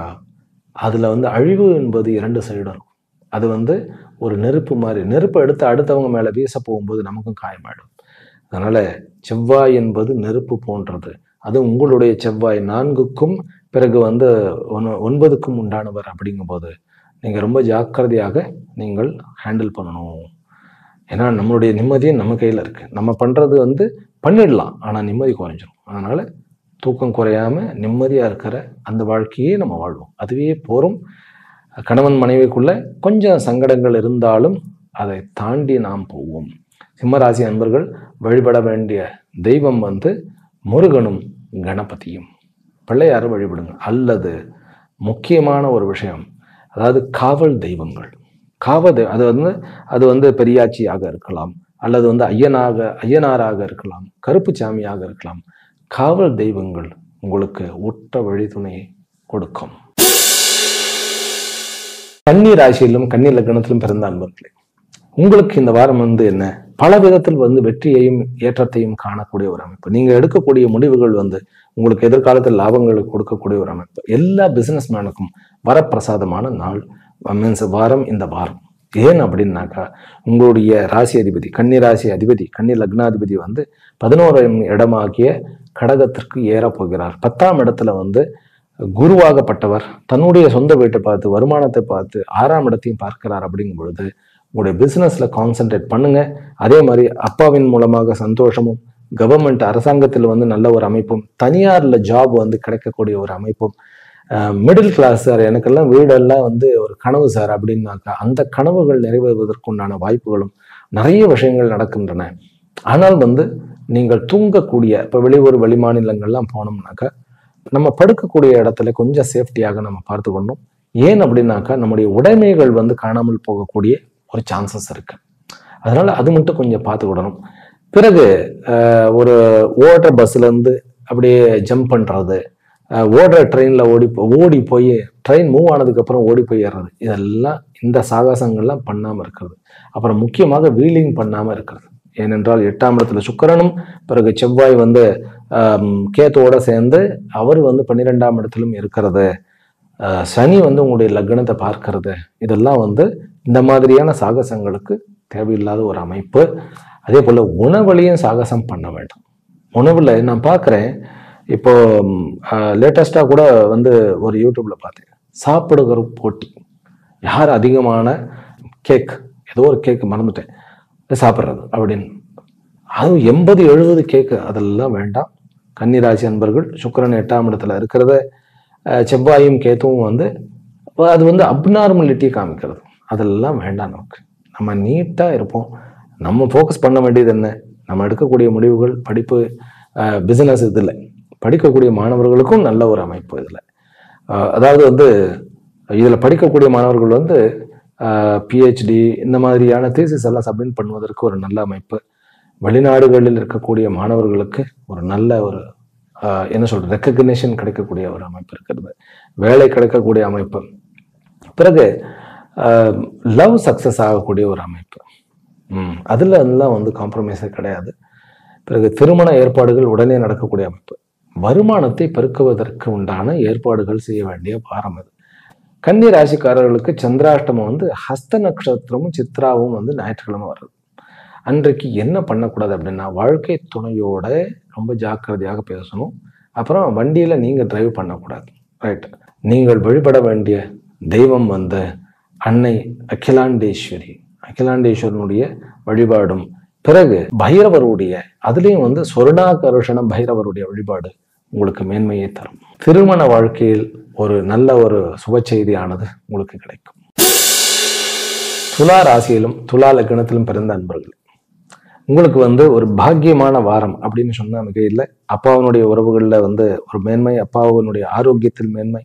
அதுல வந்து அழிவு என்பது 2 சைடும் இருக்கும். அது வந்து ஒரு நெருப்பு மாதிரி, நெருப்பை எடுத்து அடுத்தவங்க மேல வீச போகும்போது நமக்கும் காயமாயிடும். அதனால செவ்வாய் என்பது நெருப்பு போன்றது. அது உங்களுடைய செவ்வாய் 4க்கும் பிறகு வந்து 9க்கும் உண்டானவர். அப்படிங்கும்போது நீங்க ரொம்ப ஜாக்கிரதையாக நீங்கள் ஹேண்டில் பண்ணணும். ஏன்னா நம்மளுடைய நிம்மதியும் நம்ம கையில இருக்கு. நம்ம பண்றது வந்து பண்ணிடலாம், ஆனா நிம்மதி குறைஞ்சிடும். அதனால தூக்கம் குறையாம நிம்மதியா இருக்கிற அந்த வாழ்க்கையே நம்ம வாழ்வோம். அதுவே போரும். கணவன் மனைவிக்குள்ள கொஞ்சம் சங்கடங்கள் இருந்தாலும் அதை தாண்டி நாம் போவோம். சிம்மராசி அன்பர்கள் வழிபட வேண்டிய தெய்வம் வந்து முருகனும் கணபதியும். பிள்ளையாரை வழிபடுங்க. அல்லது முக்கியமான ஒரு விஷயம், அதாவது காவல் தெய்வங்கள். அது வந்து பெரியாச்சியாக இருக்கலாம், அல்லது வந்து ஐயனாராக இருக்கலாம், கருப்பு சாமியாக இருக்கலாம். காவல் தெய்வங்கள் உங்களுக்கு உற்ற வழித்துணையை கொடுக்கும். கன்னி ராசியிலும் கன்னி லக்னத்திலும் பிறந்த அன்பர்களே, உங்களுக்கு இந்த வாரம் என்ன பல விதத்தில் வெற்றியையும் ஏற்றத்தையும் காணக்கூடிய ஒரு அமைப்பு. நீங்க எடுக்கக்கூடிய முடிவுகள் உங்களுக்கு எதிர்காலத்தில் லாபங்களை கொடுக்கக்கூடிய ஒரு அமைப்பு. எல்லா பிசினஸ் மேனுக்கும் வரப்பிரசாதமான நாள் மீன்ஸ் வாரம் இந்த வாரம். ஏன் அப்படின்னாக்கா, உங்களுடைய ராசி அதிபதி கன்னி ராசி அதிபதி கன்னி லக்னாதிபதி 11ஆம் இடமாகிய கடகத்திற்கு ஏற போகிறார். 10ஆம் இடத்துல குருவாகப்பட்டவர் தன்னுடைய சொந்த வீட்டை பார்த்து வருமானத்தை பார்த்து 6ஆம் இடத்தையும் பார்க்கிறார். அப்படிங்கும் பொழுது உங்களுடைய பிசினஸ்ல கான்சென்ட்ரேட் பண்ணுங்க. அதே மாதிரி அப்பாவின் மூலமாக சந்தோஷமும், கவர்மெண்ட் அரசாங்கத்தில் நல்ல ஒரு அமைப்பும், தனியார்ல ஜாப் கிடைக்கக்கூடிய ஒரு அமைப்பும், மிடில் கிளாஸ் சார் எனக்கெல்லாம் வீடெல்லாம் ஒரு கனவு சார் அப்படின்னாக்கா அந்த கனவுகள் நிறைவேறுவதற்குண்டான வாய்ப்புகளும் நிறைய விஷயங்கள் நடக்கின்றன. ஆனால் நீங்கள் தூங்கக்கூடிய இப்போ வெளியூர் வெளிமாநிலங்கள்லாம் போனோம்னாக்கா நம்ம படுக்கக்கூடிய இடத்துல கொஞ்சம் சேஃப்டியாக நம்ம பார்த்துக்கணும். ஏன் அப்படின்னாக்கா நம்முடைய உடைமைகள் காணாமல் போகக்கூடிய ஒரு சான்சஸ் இருக்கு. அதனால அது மட்டும் கொஞ்சம் பார்த்துக்கிடணும். பிறகு ஒரு ஓடுற பஸ்ல இருந்து அப்படியே ஜம்ப் பண்றது, ஓடுற ட்ரெயின்ல ஓடி போய் ட்ரெயின் மூவ் ஆனதுக்கு அப்புறம் ஓடி போய் ஏறுறது, இதெல்லாம் இந்த சாகசங்கள்லாம் பண்ணாம இருக்கிறது. அப்புறம் முக்கியமாக வீலிங் பண்ணாம இருக்கிறது. ஏனென்றால் 8ஆம் இடத்துல சுக்கிரனும் பிறகு செவ்வாய் கேத்துவோட சேர்ந்து அவர் 12ஆம் இடத்திலும் இருக்கிறது. சனி உங்களுடைய லக்னத்தை பார்க்கறது, இதெல்லாம் இந்த மாதிரியான சாகசங்களுக்கு தேவையில்லாத ஒரு அமைப்பு. அதே போல உணவுலையும் சாகசம் பண்ண வேண்டாம். உணவுல நான் பார்க்குறேன், இப்போ லேட்டஸ்டா கூட ஒரு யூடியூப்ல பார்த்தேன், சாப்பிடுகிற போட்டி, யார் அதிகமான கேக், ஏதோ ஒரு கேக் மறந்துட்டேன் சாப்பிட்றது அப்படின்னு. அதுவும் 80-70 கேக்கு, அதெல்லாம் வேண்டாம். கன்னிராசி அன்பர்கள் சுக்கிரன் 8ஆம் இடத்துல இருக்கிறத செவ்வாயும் கேத்துவும் அது அப்நார்மலிட்டி காமிக்கிறது. அதெல்லாம் வேண்டாம். நம்ம நீட்டா இருப்போம். நம்ம ஃபோக்கஸ் பண்ண வேண்டியது என்ன, நம்ம எடுக்கக்கூடிய முடிவுகள், படிப்பு, பிசினஸ். இதில் படிக்கக்கூடிய மாணவர்களுக்கும் நல்ல ஒரு அமைப்பு. இதில் அதாவது இதில் படிக்கக்கூடிய மாணவர்கள் பிஹெச்டி இந்த மாதிரியான தீசிஸ் எல்லாம் சப்மிட் பண்ணுவதற்கு ஒரு நல்ல அமைப்பு. வெளிநாடுகளில் இருக்கக்கூடிய மாணவர்களுக்கு ஒரு நல்ல ஒரு ரெக்கக்னிஷன் கிடைக்கக்கூடிய ஒரு அமைப்பு இருக்கிறது. வேலை கிடைக்கக்கூடிய அமைப்பு. பிறகு லவ் சக்சஸ் ஆகக்கூடிய ஒரு அமைப்பு. அதுல எல்லாம் காம்ப்ரமைஸே கிடையாது. பிறகு திருமண ஏற்பாடுகள் உடனே நடக்கக்கூடிய அமைப்பு. வருமானத்தை பெருக்குவதற்கு உண்டான ஏற்பாடுகள் செய்ய வேண்டிய வாரம் அது. கன்னி ராசிக்காரர்களுக்கு சந்திராஷ்டமம் ஹஸ்த நட்சத்திரமும் சித்ராவும் ஞாயிற்றுக்கிழமை வருது. அன்றைக்கு என்ன பண்ணக்கூடாது அப்படின்னா, வாழ்க்கை துணையோட ரொம்ப ஜாக்கிரதையாக பேசணும். அப்புறம் வண்டியில நீங்க டிரைவ் பண்ணக்கூடாது. ரைட். நீங்கள் வழிபட வேண்டிய தெய்வம் அன்னை அகிலாண்டேஸ்வரி, அகிலாண்டேஸ்வரனுடைய வழிபாடும், பிறகு பைரவருடைய அதுலேயும் சொர்ணாகர்ஷண பைரவருடைய வழிபாடு உங்களுக்கு மேன்மையை தரும். திருமண வாழ்க்கையில் ஒரு நல்ல ஒரு சுப செய்தியானது உங்களுக்கு கிடைக்கும். துலா ராசியிலும் துலா லக்னத்திலும் பிறந்த அன்பர்கள், உங்களுக்கு ஒரு பாக்கியமான வாரம் அப்படின்னு சொன்னா மிக இல்லை. அப்பாவினுடைய உறவுகளில் ஒரு மேன்மை, அப்பாவினுடைய ஆரோக்கியத்தில் மேன்மை,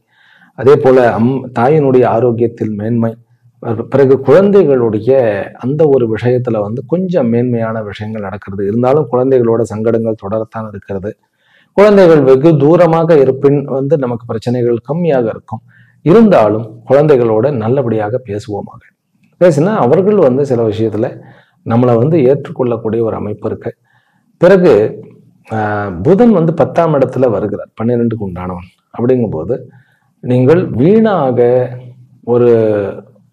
அதே போல தாயினுடைய ஆரோக்கியத்தில் மேன்மை, பிறகு குழந்தைகளுடைய அந்த ஒரு விஷயத்துல கொஞ்சம் மேன்மையான விஷயங்கள் நடக்கிறது. இருந்தாலும் குழந்தைகளோட சங்கடங்கள் தொடரத்தான் இருக்கிறது. குழந்தைகள் வெகு தூரமாக இருப்பின் நமக்கு பிரச்சனைகள் கம்மியாக இருக்கும். இருந்தாலும் குழந்தைகளோட நல்லபடியாக பேசுவோமாக. பேசினா அவர்கள் சில விஷயத்துல நம்மளை ஏற்றுக்கொள்ளக்கூடிய ஒரு அமைப்பு இருக்கு. பிறகு புதன் 10ஆம் இடத்துல வருகிறார், 12க்கு உண்டானவன். அப்படிங்கும்போது நீங்கள் வீணாக ஒரு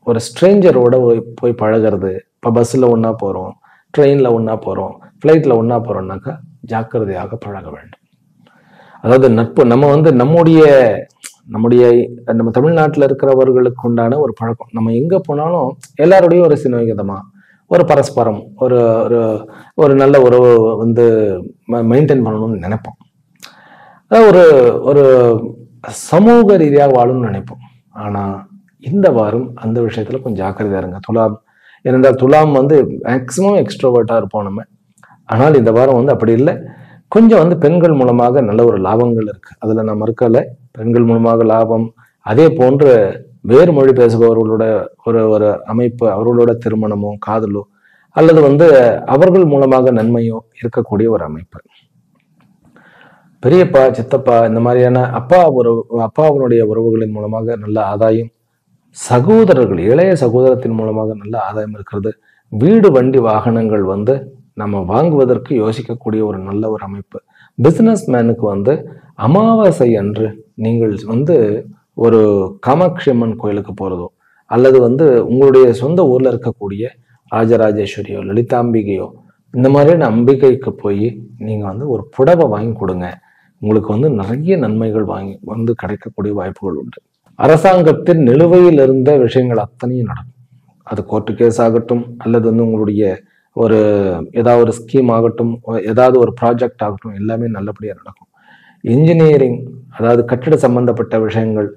ஒரு ஸ்ட்ரேஞ்சரோட போய் பழகிறது. இப்போ பஸ்ஸில் ஒன்றா போகிறோம், ட்ரெயினில் ஒன்றா போகிறோம், ஃப்ளைட்டில் ஒன்றா போகிறோம்னாக்கா ஜாக்கிரதையாக பழக வேண்டும். அதாவது நட்பு நம்ம நம்ம தமிழ்நாட்டில் இருக்கிறவர்களுக்கு உண்டான ஒரு பழக்கம். நம்ம எங்கே போனாலும் எல்லாரோடையும் ஒரு சிநேகிதமாக, ஒரு பரஸ்பரம், ஒரு ஒரு நல்ல உறவு மெயின்டைன் பண்ணணும்னு நினைப்போம். அதாவது ஒரு சமூக ரீதியாக வாழணும்னு நினைப்போம். ஆனால் இந்த வாரம் அந்த விஷயத்துல கொஞ்சம் ஜாக்கிரதையா இருங்க. துலாம் ஏனென்றால் துலாம் மேக்சிமம் எக்ஸ்ட்ரோவர்ட்டா இருப்போம் நம்ம. ஆனால் இந்த வாரம் அப்படி இல்லை. கொஞ்சம் பெண்கள் மூலமாக நல்ல ஒரு லாபங்கள் இருக்கு. அதுல நான் மறுக்கல. பெண்கள் மூலமாக லாபம், அதே போன்று வேறு மொழி பேசுபவர்களோட ஒரு அமைப்பு, அவர்களோட திருமணமோ காதலோ அல்லது அவர்கள் மூலமாக நன்மையோ இருக்கக்கூடிய ஒரு அமைப்பு. பெரியப்பா, சித்தப்பா இந்த மாதிரியான அப்பாவினுடைய உறவுகளின் மூலமாக நல்ல ஆதாயம், சகோதரர்கள், இளைய சகோதரத்தின் மூலமாக நல்ல ஆதாயம் இருக்கிறது. வீடு வண்டி வாகனங்கள் வந்து நம்ம வாங்குவதற்கு யோசிக்கக்கூடிய ஒரு நல்ல ஒரு அமைப்பு. பிசினஸ் மேனுக்கு வந்து அமாவாசை அன்று நீங்கள் வந்து ஒரு காமாட்சி அம்மன் கோயிலுக்கு போறதோ, அல்லது வந்து உங்களுடைய சொந்த ஊர்ல இருக்கக்கூடிய ராஜராஜேஸ்வரியோ லலிதாம்பிகையோ இந்த மாதிரியான அம்பிகைக்கு போய் நீங்க வந்து ஒரு புடவை வாங்கி கொடுங்க. உங்களுக்கு வந்து நிறைய நன்மைகள் வந்து கிடைக்கக்கூடிய வாய்ப்புகள் உண்டு. அரசாங்கத்தின் நிலுவையில் இருந்த விஷயங்கள் அத்தனையும் நடக்கும். அது கோர்ட்டு கேஸ் ஆகட்டும், அல்லது வந்து உங்களுடைய ஒரு ஏதாவது ஒரு ஸ்கீம் ஆகட்டும், ஏதாவது ஒரு ப்ராஜெக்ட் ஆகட்டும், எல்லாமே நல்லபடியாக நடக்கும். இன்ஜினியரிங், அதாவது கட்டிட சம்பந்தப்பட்ட விஷயங்கள்,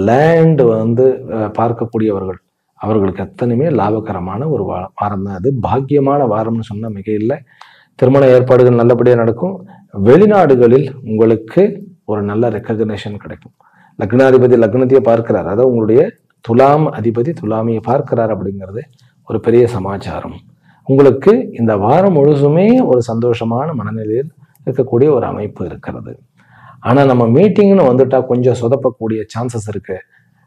லேண்ட் வந்து பார்க்கக்கூடியவர்கள், அவர்களுக்கு எத்தனையுமே லாபகரமான ஒரு வாரம் தான். அது பாக்கியமான வாரம்னு சொன்னா மிக இல்லை. திருமண ஏற்பாடுகள் நல்லபடியாக நடக்கும். வெளிநாடுகளில் உங்களுக்கு ஒரு நல்ல ரெக்கக்னேஷன் கிடைக்கும். லக்னாதிபதி லக்னத்தையே பார்க்கிறார், அதாவது உங்களுடைய துலாம் அதிபதி துலாமியை பார்க்கிறார் அப்படிங்கிறது ஒரு பெரிய சமாச்சாரம். உங்களுக்கு இந்த வாரம் முழுசுமே ஒரு சந்தோஷமான மனநிலையில் இருக்கக்கூடிய ஒரு அமைப்பு இருக்கிறது. ஆனா நம்ம மீட்டிங்னு வந்துட்டா கொஞ்சம் சொதப்பக்கூடிய சான்சஸ் இருக்கு.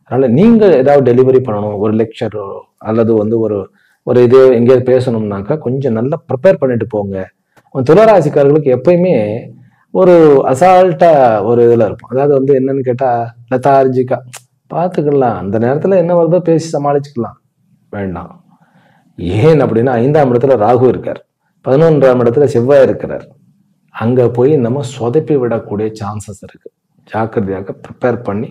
அதனால நீங்க ஏதாவது டெலிவரி பண்ணணும், ஒரு லெக்சரோ அல்லது வந்து ஒரு இது எங்கேயாவது பேசணும்னாக்கா கொஞ்சம் நல்லா ப்ரிப்பேர் பண்ணிட்டு போங்க. துளாராசிக்காரர்களுக்கு எப்பயுமே ஒரு அசால்ட்டா ஒரு இதுல இருக்கும். அதாவது வந்து என்னன்னு கேட்டா லெத்தார்ஜிக்கா பார்த்துக்கலாம், அந்த நேரத்துல என்ன வருதோ பேசி சமாளிச்சுக்கலாம். வேண்டாம். ஏன் அப்படின்னா 5ஆம் இடத்துல ராகு இருக்கார், 11ஆம் இடத்துல செவ்வாய் இருக்கிறார். அங்க போய் நம்ம சொதப்பி விடக்கூடிய சான்சஸ் இருக்கு. ஜாக்கிரதையாக ப்ரிப்பேர் பண்ணி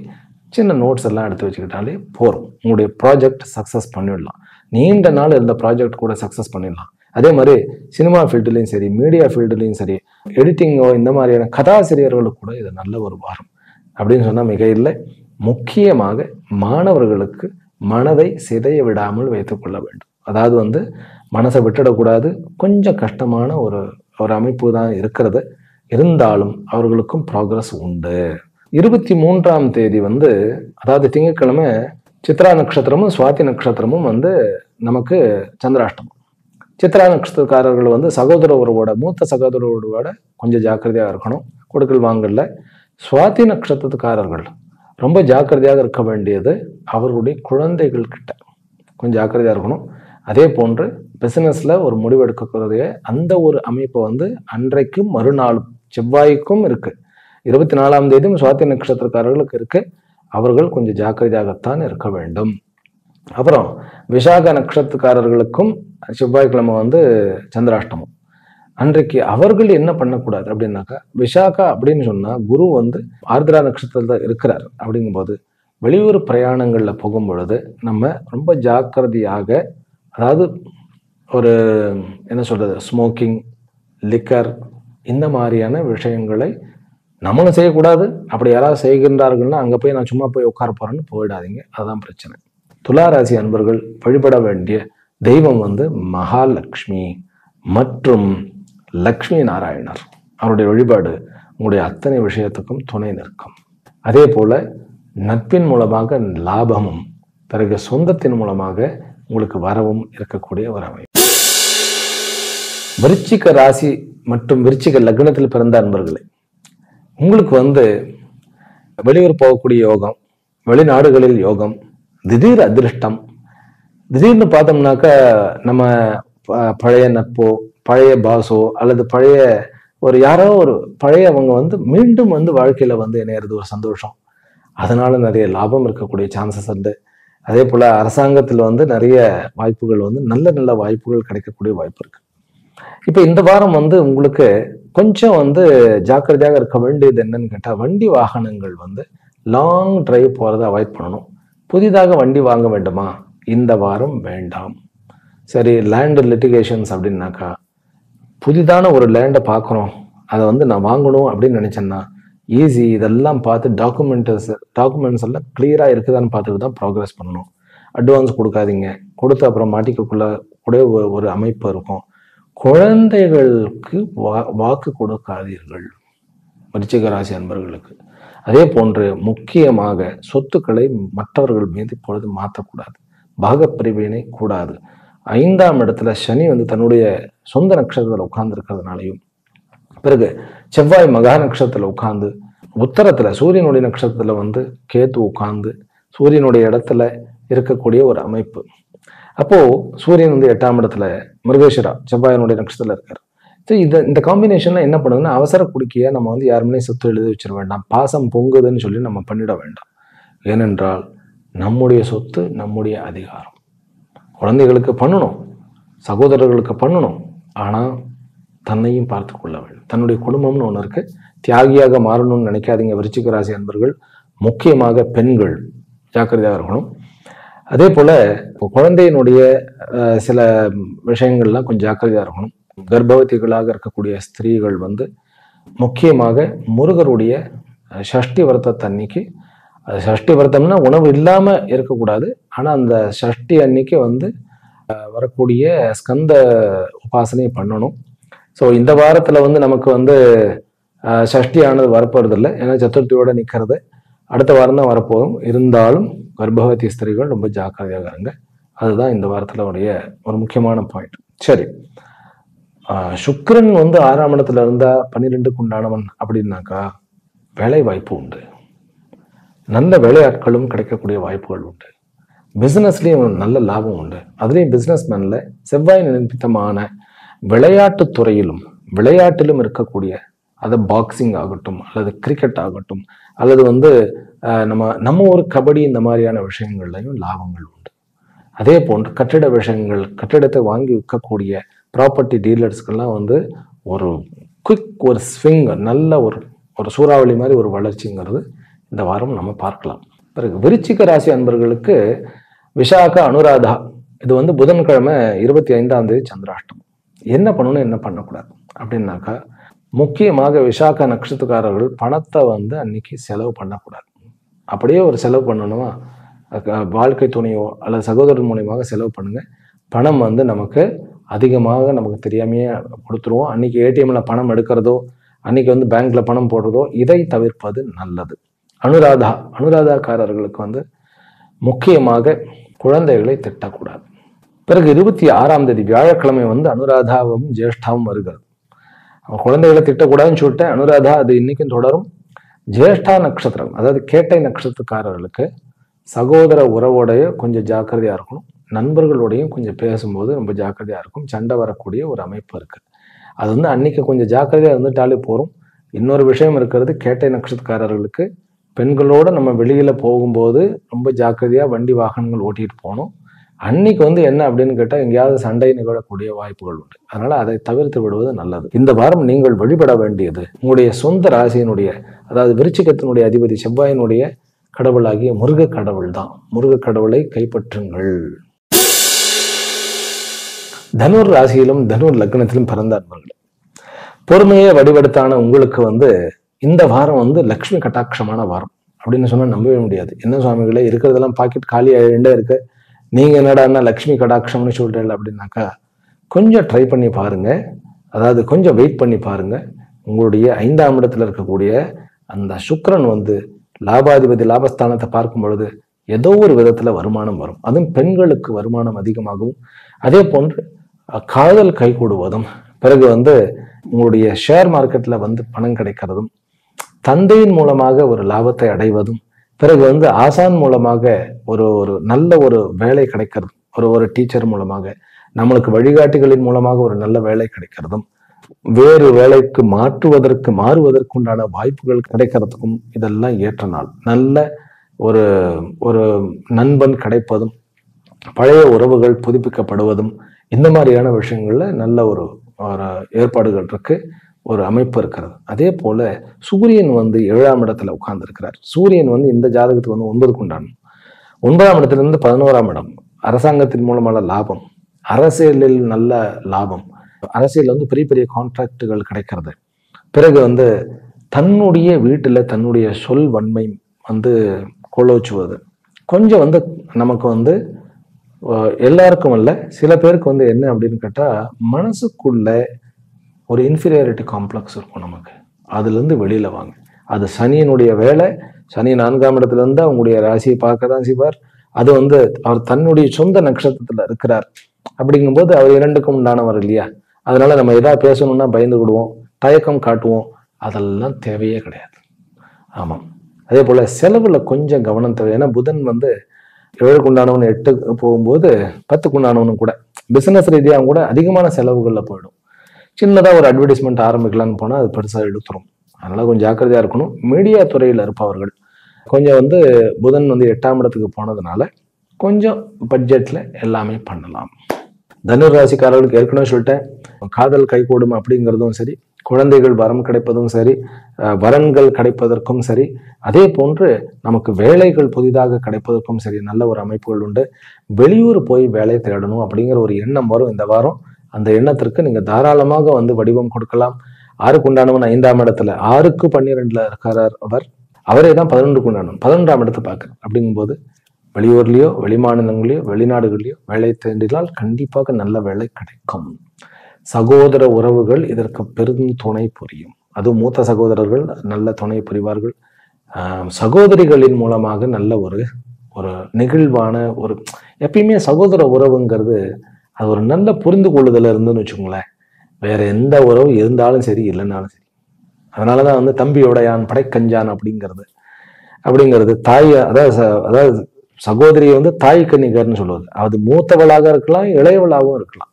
சின்ன நோட்ஸ் எல்லாம் எடுத்து வச்சுக்கிட்டாலே போறோம். உங்களுடைய ப்ராஜெக்ட் சக்சஸ் பண்ணிடலாம். நீண்ட நாள் இருந்த ப்ராஜெக்ட் கூட சக்சஸ் பண்ணிடலாம். அதே மாதிரி சினிமா ஃபீல்டுலையும் சரி, மீடியா ஃபீல்டுலையும் சரி, எடிட்டிங்கோ இந்த மாதிரியான கதாசிரியர்களுக்கு கூட இது நல்ல ஒரு வாரம் அப்படின்னு சொன்னா மிக இல்லை. முக்கியமாக மாணவர்களுக்கு மனதை சிதைய விடாமல் வைத்துக் கொள்ள வேண்டும். அதாவது வந்து மனசை விட்டுடக்கூடாது. கொஞ்சம் கஷ்டமான ஒரு அமைப்பு தான் இருக்கிறது. இருந்தாலும் அவர்களுக்கும் ப்ராக்ரஸ் உண்டு. 23ஆம் தேதி வந்து, அதாவது திங்கட்கிழமை, சித்ரா நட்சத்திரமும் சுவாதி நட்சத்திரமும் வந்து நமக்கு சந்திராஷ்டமம். சித்ரா நட்சத்திரக்காரர்கள் வந்து சகோதர உறவோட, மூத்த சகோதர உறவோட கொஞ்சம் ஜாக்கிரதையாக இருக்கணும் கொடுக்கல் வாங்கல. சுவாதி நட்சத்திரக்காரர்கள் ரொம்ப ஜாக்கிரதையாக இருக்க வேண்டியது அவர்களுடைய குழந்தைகள் கிட்ட கொஞ்சம் ஜாக்கிரதையாக இருக்கணும். அதே போன்று பிசினஸ்ல ஒரு முடிவு எடுக்கக்கூடிய அந்த ஒரு அமைப்பை வந்து அன்றைக்கும் மறுநாளும் செவ்வாய்க்கும் இருக்கு. 24ஆம் தேதியும் சுவாதி நட்சத்திரக்காரர்களுக்கு இருக்கு. அவர்கள் கொஞ்சம் ஜாக்கிரதையாகத்தான் இருக்க வேண்டும். அப்புறம் விசாக நட்சத்திரக்காரர்களுக்கும் செவ்வாய்க்கிழமை வந்து சந்திராஷ்டமம். அன்றைக்கு அவர்கள் என்ன பண்ணக்கூடாது அப்படின்னாக்கா, விசாகா அப்படின்னு சொன்னா குரு வந்து ஆர்திரா நட்சத்திரத்துல இருக்கிறார். அப்படிங்கும்போது வெளியூர் பிரயாணங்கள்ல போகும் பொழுது நம்ம ரொம்ப ஜாக்கிரதையாக, அதாவது ஒரு என்ன சொல்றது, ஸ்மோக்கிங், லிக்கர் இந்த மாதிரியான விஷயங்களை நம்மளும் செய்யக்கூடாது. அப்படி யாராவது செய்கின்றார்கள்னா அங்க போய் நான் சும்மா போய் உட்கார போறேன்னு போயிடாதீங்க. அதுதான் பிரச்சனை. துளாராசி அன்பர்கள் வழிபட வேண்டிய தெய்வம் வந்து மகாலட்சுமி மற்றும் லக்ஷ்மி நாராயணர். அவருடைய வழிபாடு உங்களுடைய அத்தனை விஷயத்துக்கும் துணை நிற்கும். அதே போல நட்பின் மூலமாக லாபமும், பிறகு சொந்தத்தின் மூலமாக உங்களுக்கு வரவும் இருக்கக்கூடிய ஒரு அமைப்பு. விருச்சிக ராசி மற்றும் விருச்சிக லக்னத்தில் பிறந்த அன்பர்களே, உங்களுக்கு வந்து வெளியூர் போகக்கூடிய யோகம், வெளிநாடுகளில் யோகம், திடீர் அதிர்ஷ்டம். திடீர்னு பார்த்தோம்னாக்கா நம்ம பழைய நட்போ, பழைய பாஸோ, அல்லது பழைய ஒரு யாரோ ஒரு பழையவங்க வந்து மீண்டும் வந்து வாழ்க்கையில வந்து இணையிறது ஒரு சந்தோஷம். அதனால நிறைய லாபம் இருக்கக்கூடிய சான்சஸ் உண்டு. அதே போல அரசாங்கத்தில் வந்து நிறைய வாய்ப்புகள் வந்து நல்ல நல்ல வாய்ப்புகள் கிடைக்கக்கூடிய வாய்ப்பு இருக்கு. இப்ப இந்த வாரம் வந்து உங்களுக்கு கொஞ்சம் வந்து ஜாக்கிரதையாக இருக்க வேண்டியது என்னன்னு கேட்டா, வண்டி வாகனங்கள் வந்து லாங் டிரைவ் போறதை அவாய்ட் பண்ணணும். புதிதாக வண்டி வாங்க வேண்டுமா? இந்த வாரம் வேண்டாம். சரி, லேண்ட் லிட்டிகேஷன்ஸ் அப்படின்னாக்கா, புதிதான ஒரு லேண்டை பார்க்குறோம், அதை வந்து நான் வாங்கணும் அப்படின்னு நினைச்சேன்னா ஈஸி. இதெல்லாம் பார்த்து டாக்குமெண்ட்ஸ் எல்லாம் கிளியரா இருக்குதான்னு பார்த்துட்டு தான் ப்ராக்ரஸ் பண்ணணும். அட்வான்ஸ் கொடுக்காதீங்க. கொடுத்து அப்புறம் மாட்டிக்கக்குள்ள கூட ஒரு அமைப்பு இருக்கும். குழந்தைகளுக்கு வாக்கு கொடுக்காதீர்கள் விருச்சிக ராசி அன்பர்களுக்கு. அதே போன்று முக்கியமாக சொத்துக்களை மற்றவர்கள் மீது இப்பொழுது மாற்றக்கூடாது. பாகப்பிரிவினை கூடாது. 5ஆம் இடத்துல சனி வந்து தன்னுடைய சொந்த நட்சத்திரத்தில் உட்கார்ந்து இருக்கிறதுனாலையும், பிறகு செவ்வாய் மகா நட்சத்திரத்துல உட்கார்ந்து, உத்தரத்துல சூரியனுடைய நட்சத்திரத்துல வந்து கேத்து உட்கார்ந்து, சூரியனுடைய இடத்துல இருக்கக்கூடிய ஒரு அமைப்பு. அப்போ சூரியன் வந்து 8ஆம் இடத்துல மிருகேஸ்வரா செவ்வாயினுடைய நட்சத்திரத்துல இருக்காரு. இந்த காம்பினேஷன்ல என்ன பண்ணுதுன்னா, அவசர குடுக்கையா நம்ம வந்து யாருமே சொத்து எழுதி வச்சிட வேண்டாம். பாசம் பொங்குதுன்னு சொல்லி நம்ம பண்ணிட வேண்டாம். ஏனென்றால் நம்முடைய சொத்து நம்முடைய அதிகாரம். குழந்தைகளுக்கு பண்ணணும், சகோதரர்களுக்கு பண்ணணும், ஆனா தன்னையும் பார்த்து கொள்ள வேண்டும். தன்னுடைய குடும்பம்னு ஒண்ணு இருக்கு. தியாகியாக மாறணும்னு நினைக்காதீங்க விருச்சிக ராசி அன்பர்கள். முக்கியமாக பெண்கள் ஜாக்கிரதையாக இருக்கணும். அதே போல குழந்தையினுடைய சில விஷயங்கள்லாம் கொஞ்சம் ஜாக்கிரதையா இருக்கணும். கர்ப்பவதிகளாக இருக்கக்கூடிய ஸ்திரீகள் வந்து முக்கியமாக முருகருடைய சஷ்டி விரதத்தை அன்னைக்கு, சஷ்டி விரதம்னா உணவு இல்லாம இருக்கக்கூடாது, ஆனா அந்த சஷ்டி அன்னைக்கு வந்து வரக்கூடிய ஸ்கந்த உபாசனை பண்ணணும். ஸோ இந்த வாரத்துல வந்து நமக்கு வந்து சஷ்டி ஆனது வரப்போறது இல்லை, ஏன்னா சதுர்த்தியோட நிக்கிறது அடுத்த வாரம் தான் வரப்போகும். இருந்தாலும் கர்ப்பவதி ஸ்திரீகள் ரொம்ப ஜாக்கிரதையாக இருங்க. அதுதான் இந்த வாரத்துல உடைய ஒரு முக்கியமான பாயிண்ட். சரி, சுக்கிரன் வந்து 6ஆம் இடத்துல இருந்தா 12க்கு உண்டானவன் அப்படின்னாக்கா வேலை வாய்ப்பு உண்டு, நல்ல வேலையாட்களும் கிடைக்கக்கூடிய வாய்ப்புகள் உண்டு, பிசினஸ்லயும் நல்ல லாபம் உண்டு. அதுலயும் பிசினஸ் மேன்ல செவ்வாய் நிமித்தமான விளையாட்டு துறையிலும் விளையாட்டிலும் இருக்கக்கூடிய, அது பாக்ஸிங் ஆகட்டும் அல்லது கிரிக்கெட் ஆகட்டும் அல்லது வந்து நம்ம ஒரு கபடி, இந்த மாதிரியான விஷயங்கள்லையும் லாபங்கள் உண்டு. அதே போன்று கட்டிட விஷயங்கள், கட்டிடத்தை வாங்கி விற்கக்கூடிய ப்ராப்பர்ட்டி டீலர்ஸ்க்கெல்லாம் வந்து ஒரு குயிக் ஒரு ஸ்விங், நல்ல ஒரு சூறாவளி மாதிரி ஒரு வளர்ச்சிங்கிறது இந்த வாரம் நம்ம பார்க்கலாம். பிறகு விருச்சிக ராசி அன்பர்களுக்கு விசாக அனுராதா, இது வந்து புதன்கிழமை 25ஆம் தேதி சந்திராஷ்டம். என்ன பண்ணணும் என்ன பண்ணக்கூடாது அப்படின்னாக்கா, முக்கியமாக விசாக நட்சத்திரக்காரர்கள் பணத்தை வந்து அன்னைக்கு செலவு பண்ணக்கூடாது. அப்படியே ஒரு செலவு பண்ணணுமா, வாழ்க்கை துணையோ அல்லது சகோதரர் மூலியமாக செலவு பண்ணுங்க. பணம் வந்து நமக்கு அதிகமாக நமக்கு தெரியாமையே கொடுத்துருவோம். அன்னைக்கு ஏடிஎம்ல பணம் எடுக்கிறதோ, அன்னைக்கு வந்து பேங்க்ல பணம் போடுறதோ, இதை தவிர்ப்பது நல்லது. அனுராதாக்காரர்களுக்கு வந்து முக்கியமாக குழந்தைகளை திட்டக்கூடாது. பிறகு 26ஆம் தேதி வியாழக்கிழமை வந்து அனுராதாவும் ஜேஷ்டாவும் வருகிறது. குழந்தைகளை திட்டக்கூடாதுன்னு சொல்லிட்டேன். அனுராதா அது இன்னைக்கும் தொடரும். ஜேஷ்டா நட்சத்திரம், அதாவது கேட்டை நட்சத்திரக்காரர்களுக்கு சகோதர உறவோடைய கொஞ்சம் ஜாக்கிரதையா இருக்கணும். நண்பர்களோடையும் கொஞ்சம் பேசும்போது ரொம்ப ஜாக்கிரதையா இருக்கும். சண்டை வரக்கூடிய ஒரு அமைப்பு இருக்கு. அது வந்து அன்னைக்கு கொஞ்சம் ஜாக்கிரதையா இருந்துட்டாலே போறோம். இன்னொரு விஷயம் இருக்கிறது, கேட்டை நட்சத்திரக்காரர்களுக்கு பெண்களோட நம்ம வெளியில போகும்போது ரொம்ப ஜாக்கிரதையா வண்டி வாகனங்கள் ஓட்டிட்டு போகணும். அன்னைக்கு வந்து என்ன அப்படின்னு கேட்டா, எங்கேயாவது சண்டை நிகழக்கூடிய வாய்ப்புகள் உண்டு. அதனால அதை தவிர்த்து விடுவது நல்லது. இந்த வாரம் நீங்கள் வழிபட வேண்டியது உங்களுடைய சொந்த ராசியினுடைய, அதாவது விருச்சிகத்தினுடைய அதிபதி செவ்வாயினுடைய கடவுளாகிய முருக கடவுள் தான். முருக கடவுளை கைப்பற்றுங்கள். தனுர் ராசியிலும் தனுர் லக்னத்திலும் பிறந்த அன்பர்கள், பொறுமையை வடிவெடுத்தான உங்களுக்கு வந்து இந்த வாரம் வந்து லக்ஷ்மி கட்டாட்சமான வாரம் அப்படின்னு சொன்னா நம்பவே முடியாது. என்ன சுவாமிகளே, இருக்கிறதெல்லாம் பாக்கெட் காலி ஆகிட்டே இருக்கு, நீங்க என்னடான்னா லக்ஷ்மி கடாட்சம்னு சொல்றீங்க அப்படின்னாக்கா, கொஞ்சம் ட்ரை பண்ணி பாருங்க. அதாவது கொஞ்சம் வெயிட் பண்ணி பாருங்க. உங்களுடைய 5ஆம் இடத்துல இருக்கக்கூடிய அந்த சுக்கிரன் வந்து லாபாதிபதி லாபஸ்தானத்தை பார்க்கும் பொழுது ஏதோ ஒரு விதத்துல வருமானம் வரும். அதுவும் பெண்களுக்கு வருமானம் அதிகமாகவும், அதே போன்று காதல் கைகூடுவதும், பிறகு வந்து உங்களுடைய ஷேர் மார்க்கெட்ல வந்து பணம் கிடைக்கிறதும், தந்தையின் மூலமாக ஒரு லாபத்தை அடைவதும், பிறகு வந்து ஆசான் மூலமாக ஒரு நல்ல ஒரு வேலை கிடைக்கிறது, ஒரு டீச்சர் மூலமாக நம்மளுக்கு வழிகாட்டிகளின் மூலமாக ஒரு நல்ல வேலை கிடைக்கிறதும், வேறு வேலைக்கு மாறுவதற்கு உண்டான வாய்ப்புகள் கிடைக்கிறதுக்கும் இதெல்லாம் ஏற்ற நாள். நல்ல ஒரு நண்பன் கிடைப்பதும், பழைய உறவுகள் புதுப்பிக்கப்படுவதும், இந்த மாதிரியான விஷயங்கள்ல நல்ல ஒரு ஏற்பாடுகள் இருக்கு, ஒரு அமைப்பு இருக்கிறது. அதே போல சூரியன் வந்து 7ஆம் இடத்துல உட்கார்ந்து இருக்கிறார். சூரியன் வந்து இந்த ஜாதகத்துக்கு வந்து 9க்கு உண்டானது. 9ஆம் இடத்துல இருந்து 11ஆம் இடம், அரசாங்கத்தின் மூலமான லாபம், அரசியலில் நல்ல லாபம், அரசியல் வந்து பெரிய பெரிய கான்ட்ராக்டுகள் கிடைக்கிறது. பிறகு வந்து தன்னுடைய வீட்டுல தன்னுடைய சொல் வன்மை வந்து கொலோச்சுவது, கொஞ்சம் வந்து நமக்கு வந்து எல்லாருக்கும் அல்ல, சில பேருக்கு வந்து என்ன அப்படின்னு கேட்டா, மனசுக்குள்ள ஒரு இன்ஃபீரியாரிட்டி காம்ப்ளெக்ஸ் இருக்கும் நமக்கு. அதுல இருந்து வெளியில வாங்க. அது சனியினுடைய வேலை. சனி 4ஆம் இடத்துல இருந்து அவங்களுடைய ராசியை பார்க்க தான் செய்வார். அது வந்து அவர் தன்னுடைய சொந்த நட்சத்திரத்துல இருக்கிறார். அப்படிங்கும்போது அவர் 2க்கும் உண்டானவர் இல்லையா? அதனால நம்ம எதாவது பேசணும்னா பயந்து விடுவோம், தயக்கம் காட்டுவோம். அதெல்லாம் தேவையே கிடையாது. ஆமாம். அதே போல செலவுல கொஞ்சம் கவனம் தேவை. ஏன்னா புதன் வந்து 7க்கு உண்டானவன் 8க்கு போகும்போது 10க்கு உண்டானவனும் கூட பிசினஸ் ரீதியாக கூட அதிகமான செலவுகளில் போயிடும். சின்னதாக ஒரு அட்வர்டைஸ்மெண்ட் ஆரம்பிக்கலான்னு போனால் அது பெருசாக இழுத்துரும். அதனால கொஞ்சம் ஜாக்கிரதையா இருக்கணும். மீடியா துறையில் இருப்பவர்கள் கொஞ்சம் வந்து புதன் வந்து 8ஆம் இடத்துக்கு போனதுனால கொஞ்சம் பட்ஜெட்ல எல்லாமே பண்ணலாம். தனுர் ராசிக்காரர்களுக்கு ஏற்கனவே சொல்லிட்டேன், காதல் கைகூடும் அப்படிங்கிறதும் சரி, குழந்தைகள் வரம் கிடைப்பதும் சரி, வரன்கள் கிடைப்பதற்கும் சரி, அதே போன்று நமக்கு வேலைகள் புதிதாக கிடைப்பதற்கும் சரி நல்ல ஒரு அமைப்புகள் உண்டு. வெளியூர் போய் வேலை தேடணும் அப்படிங்கிற ஒரு எண்ணம் வரும் இந்த வாரம். அந்த எண்ணத்திற்கு நீங்க தாராளமாக வந்து வடிவம் கொடுக்கலாம். 6க்கு உண்டானவன் 5ஆம் இடத்துல, 6க்கு 12ல இருக்கிறார் அவர். அவரே தான் 11க்கு உண்டானவன், 11ஆம் இடத்தை பார்க்கிறார். அப்படிங்கும்போது வெளியூர்லயோ வெளிமாநிலங்களையோ வெளிநாடுகளையோ வேலை தேடினால் கண்டிப்பாக நல்ல வேலை கிடைக்கும். சகோதர உறவுகள் இதற்கு பெரும் துணை புரியும். அதுவும் மூத்த சகோதரர்கள் நல்ல துணை புரிவார்கள். சகோதரிகளின் மூலமாக நல்ல ஒரு நெகிழ்வான ஒரு எப்பயுமே சகோதர உறவுங்கிறது அது ஒரு நல்ல புரிந்து கொள்ளுதல இருந்துன்னு வச்சுக்கோங்களேன். வேற எந்த உறவு இருந்தாலும் சரி இல்லைன்னாலும் சரி. அதனாலதான் வந்து தம்பியோடையான் படைக்கஞ்சான் அப்படிங்கிறது தாய், அதாவது சகோதரியை வந்து தாய்க்கு நிகர்னு சொல்லுவது. அது மூத்தவளாக இருக்கலாம், இளையவளாகவும் இருக்கலாம்.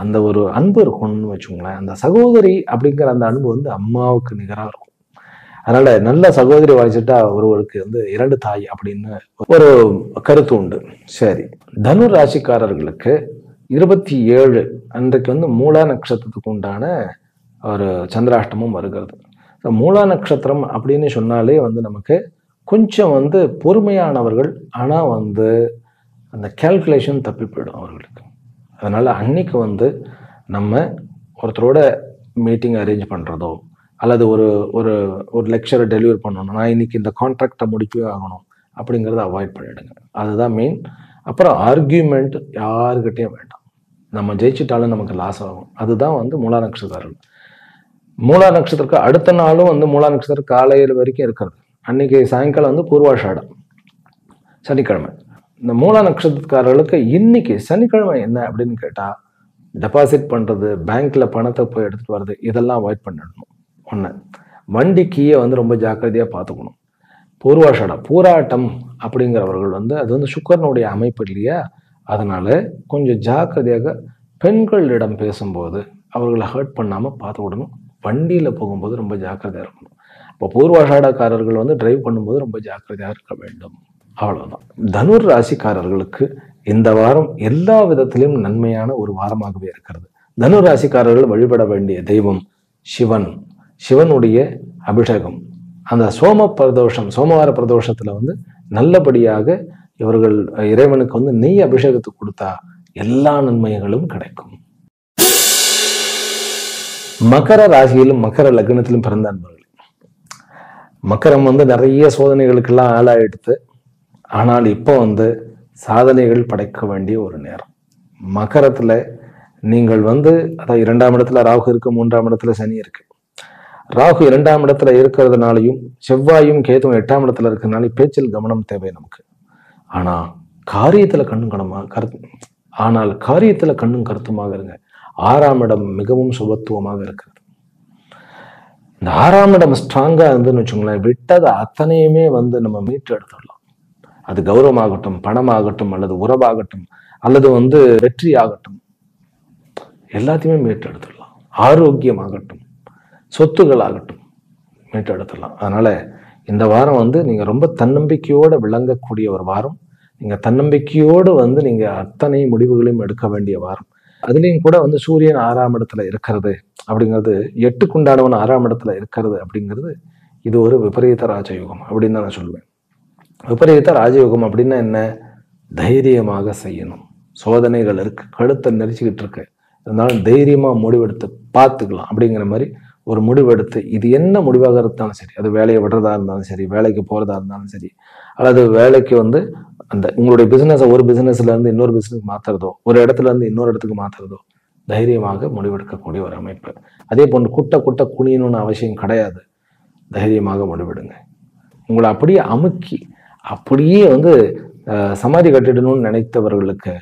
அந்த ஒரு அன்பு இருக்கும்னு வச்சுக்கோங்களேன். அந்த சகோதரி அப்படிங்கிற அந்த அன்பு வந்து அம்மாவுக்கு நிகராக இருக்கும். அதனால நல்ல சகோதரி வாய்ச்சிட்டா ஒருவருக்கு வந்து 2 தாய் அப்படின்னு ஒரு கருத்து உண்டு. சரி, தனு ராசிக்காரர்களுக்கு 27 அன்றைக்கு வந்து மூலா நட்சத்திரத்துக்கு உண்டான ஒரு சந்திராஷ்டமம் வருகிறது. மூலா நட்சத்திரம் அப்படின்னு சொன்னாலே வந்து நமக்கு கொஞ்சம் வந்து பொறுமையானவர்கள், ஆனா வந்து அந்த கால்குலேஷன் தப்பி போயிடும் அவர்களுக்கு. அதனால அன்னைக்கு வந்து நம்ம ஒருத்தரோட மீட்டிங் அரேஞ்ச் பண்றதோ அல்லது ஒரு லெக்சரை டெலிவர் பண்ணணும், நான் இன்னைக்கு இந்த கான்ட்ராக்டை முடிக்கவே ஆகணும் அப்படிங்கிறத அவாய்ட் பண்ணிடுங்க. அதுதான் மெயின். அப்புறம் ஆர்கியூமெண்ட் யாருக்கிட்டையும் வேண்டாம். நம்ம ஜெயிச்சிட்டாலும் நமக்கு லாஸ் ஆகும். அதுதான் வந்து மூலா நட்சத்திரம். மூலா நட்சத்திரத்துக்கு அடுத்த நாளும் வந்து மூலா நட்சத்திரம் காலையில் வரைக்கும் இருக்கிறது. அன்னைக்கு சாயங்காலம் வந்து பூர்வாஷாடம், சனிக்கிழமை. இந்த மூலா நட்சத்திரக்காரர்களுக்கு இன்னைக்கு சனிக்கிழமை என்ன அப்படின்னு கேட்டா, டெபாசிட் பண்றது, பேங்க்ல பணத்தை போய் எடுத்துட்டு வர்றது, இதெல்லாம் அவாய்ட் பண்ணிடணும். ஒண்ணு, வண்டி கீயை வந்து ரொம்ப ஜாக்கிரதையா பார்த்துக்கணும். பூர்வாஷாடம், பூராட்டம் அப்படிங்கிறவர்கள் வந்து அது வந்து சுக்கரனுடைய அமைப்பு இல்லையா, அதனால கொஞ்சம் ஜாக்கிரதையாக பெண்களிடம் பேசும்போது அவர்களை ஹர்ட் பண்ணாம பார்த்துக்கிடணும். வண்டியில போகும்போது ரொம்ப ஜாக்கிரதையா இருக்கணும். இப்போ பூர்வாஷாடக்காரர்கள் வந்து டிரைவ் பண்ணும்போது ரொம்ப ஜாக்கிரதையா இருக்க வேண்டும். அவ்வளவுதான். தனுர் ராசிக்காரர்களுக்கு இந்த வாரம் எல்லா விதத்திலும் நன்மையான ஒரு வாரமாகவே இருக்கிறது. தனுர் ராசிக்காரர்கள் வழிபட வேண்டிய தெய்வம் சிவன். சிவனுடைய அபிஷேகம், அந்த சோமவார பிரதோஷத்துல வந்து நல்லபடியாக இவர்கள் இறைவனுக்கு வந்து நெய் அபிஷேகத்தை கொடுத்தா எல்லா நன்மைகளும் கிடைக்கும். மகர ராசியிலும் மகர லக்னத்திலும் பிறந்த அன்பர்கள், மக்கரம் வந்து நிறைய சோதனைகளுக்கெல்லாம் ஆளாயிடுத்து. ஆனால் இப்போ வந்து சாதனைகள் படைக்க வேண்டிய ஒரு நேரம். மகரத்துல நீங்கள் வந்து அதாவது 2ஆம் இடத்துல ராகு இருக்கு, 3ஆம் இடத்துல சனி இருக்கு. ராகு 2ஆம் இடத்துல இருக்கிறதுனாலையும் செவ்வாயும் கேதுவும் 8ஆம் இடத்துல இருக்கிறதுனால பேச்சில் கவனம் தேவை நமக்கு. ஆனால் காரியத்துல கண்ணும் கருத்துமாக இருங்க. 6ஆம் இடம் மிகவும் சுபத்துவமாக இருக்கிறது. இந்த 6ஆம் இடம் ஸ்ட்ராங்கா இருந்துன்னு வச்சுங்களேன், விட்டது அத்தனையுமே வந்து நம்ம மீட்டு எடுத்துடலாம். அது கௌரவமாகட்டும், பணமாகட்டும், அல்லது உறவாகட்டும், அல்லது வந்து வெற்றி ஆகட்டும், எல்லாத்தையுமே மீட்டு எடுத்துடலாம். ஆரோக்கியமாகட்டும், சொத்துகள் ஆகட்டும், மீட்டு எடுத்துடலாம். அதனால இந்த வாரம் வந்து நீங்க ரொம்ப தன்னம்பிக்கையோடு விளங்கக்கூடிய ஒரு வாரம். நீங்க தன்னம்பிக்கையோடு வந்து நீங்க அத்தனை முடிவுகளையும் எடுக்க வேண்டிய வாரம். அதுலேயும் கூட வந்து சூரியன் 6ஆம் இடத்துல இருக்கிறது அப்படிங்கிறது, 8க்கு உண்டானவன் 6ஆம் இடத்துல இருக்கிறது அப்படிங்கிறது, இது ஒரு விபரீத ராஜயோகம் அப்படின்னு நான் சொல்லுவேன். விபரீத ராஜயோகம் அப்படின்னா என்ன? தைரியமாக செய்யணும். சோதனைகள் இருக்கு, கழுத்தை நெரிச்சுக்கிட்டு இருக்கு, இருந்தாலும் தைரியமா முடிவெடுத்து பார்த்துக்கலாம் அப்படிங்கிற மாதிரி ஒரு முடிவெடுத்து, இது என்ன முடிவாக இருந்தாலும் சரி, அது வேலையை விடுறதா இருந்தாலும் சரி, வேலைக்கு போறதா இருந்தாலும் சரி, அல்லது வேலைக்கு வந்து அந்த உங்களுடைய பிசினஸை ஒரு பிசினஸ்ல இருந்து இன்னொரு பிசினஸ் மாத்துறதோ, ஒரு இடத்துல இருந்து இன்னொரு இடத்துக்கு மாத்துறதோ, தைரியமாக முடிவெடுக்கக்கூடிய ஒரு அமைப்பு. அதே போன்று குட்ட குனியணும்னு அவசியம் கிடையாது. தைரியமாக முடிவெடுங்க. உங்களை அப்படியே அமுக்கி அப்படியே வந்து சமாதி கட்டிடணும்னு நினைத்தவர்களுக்கு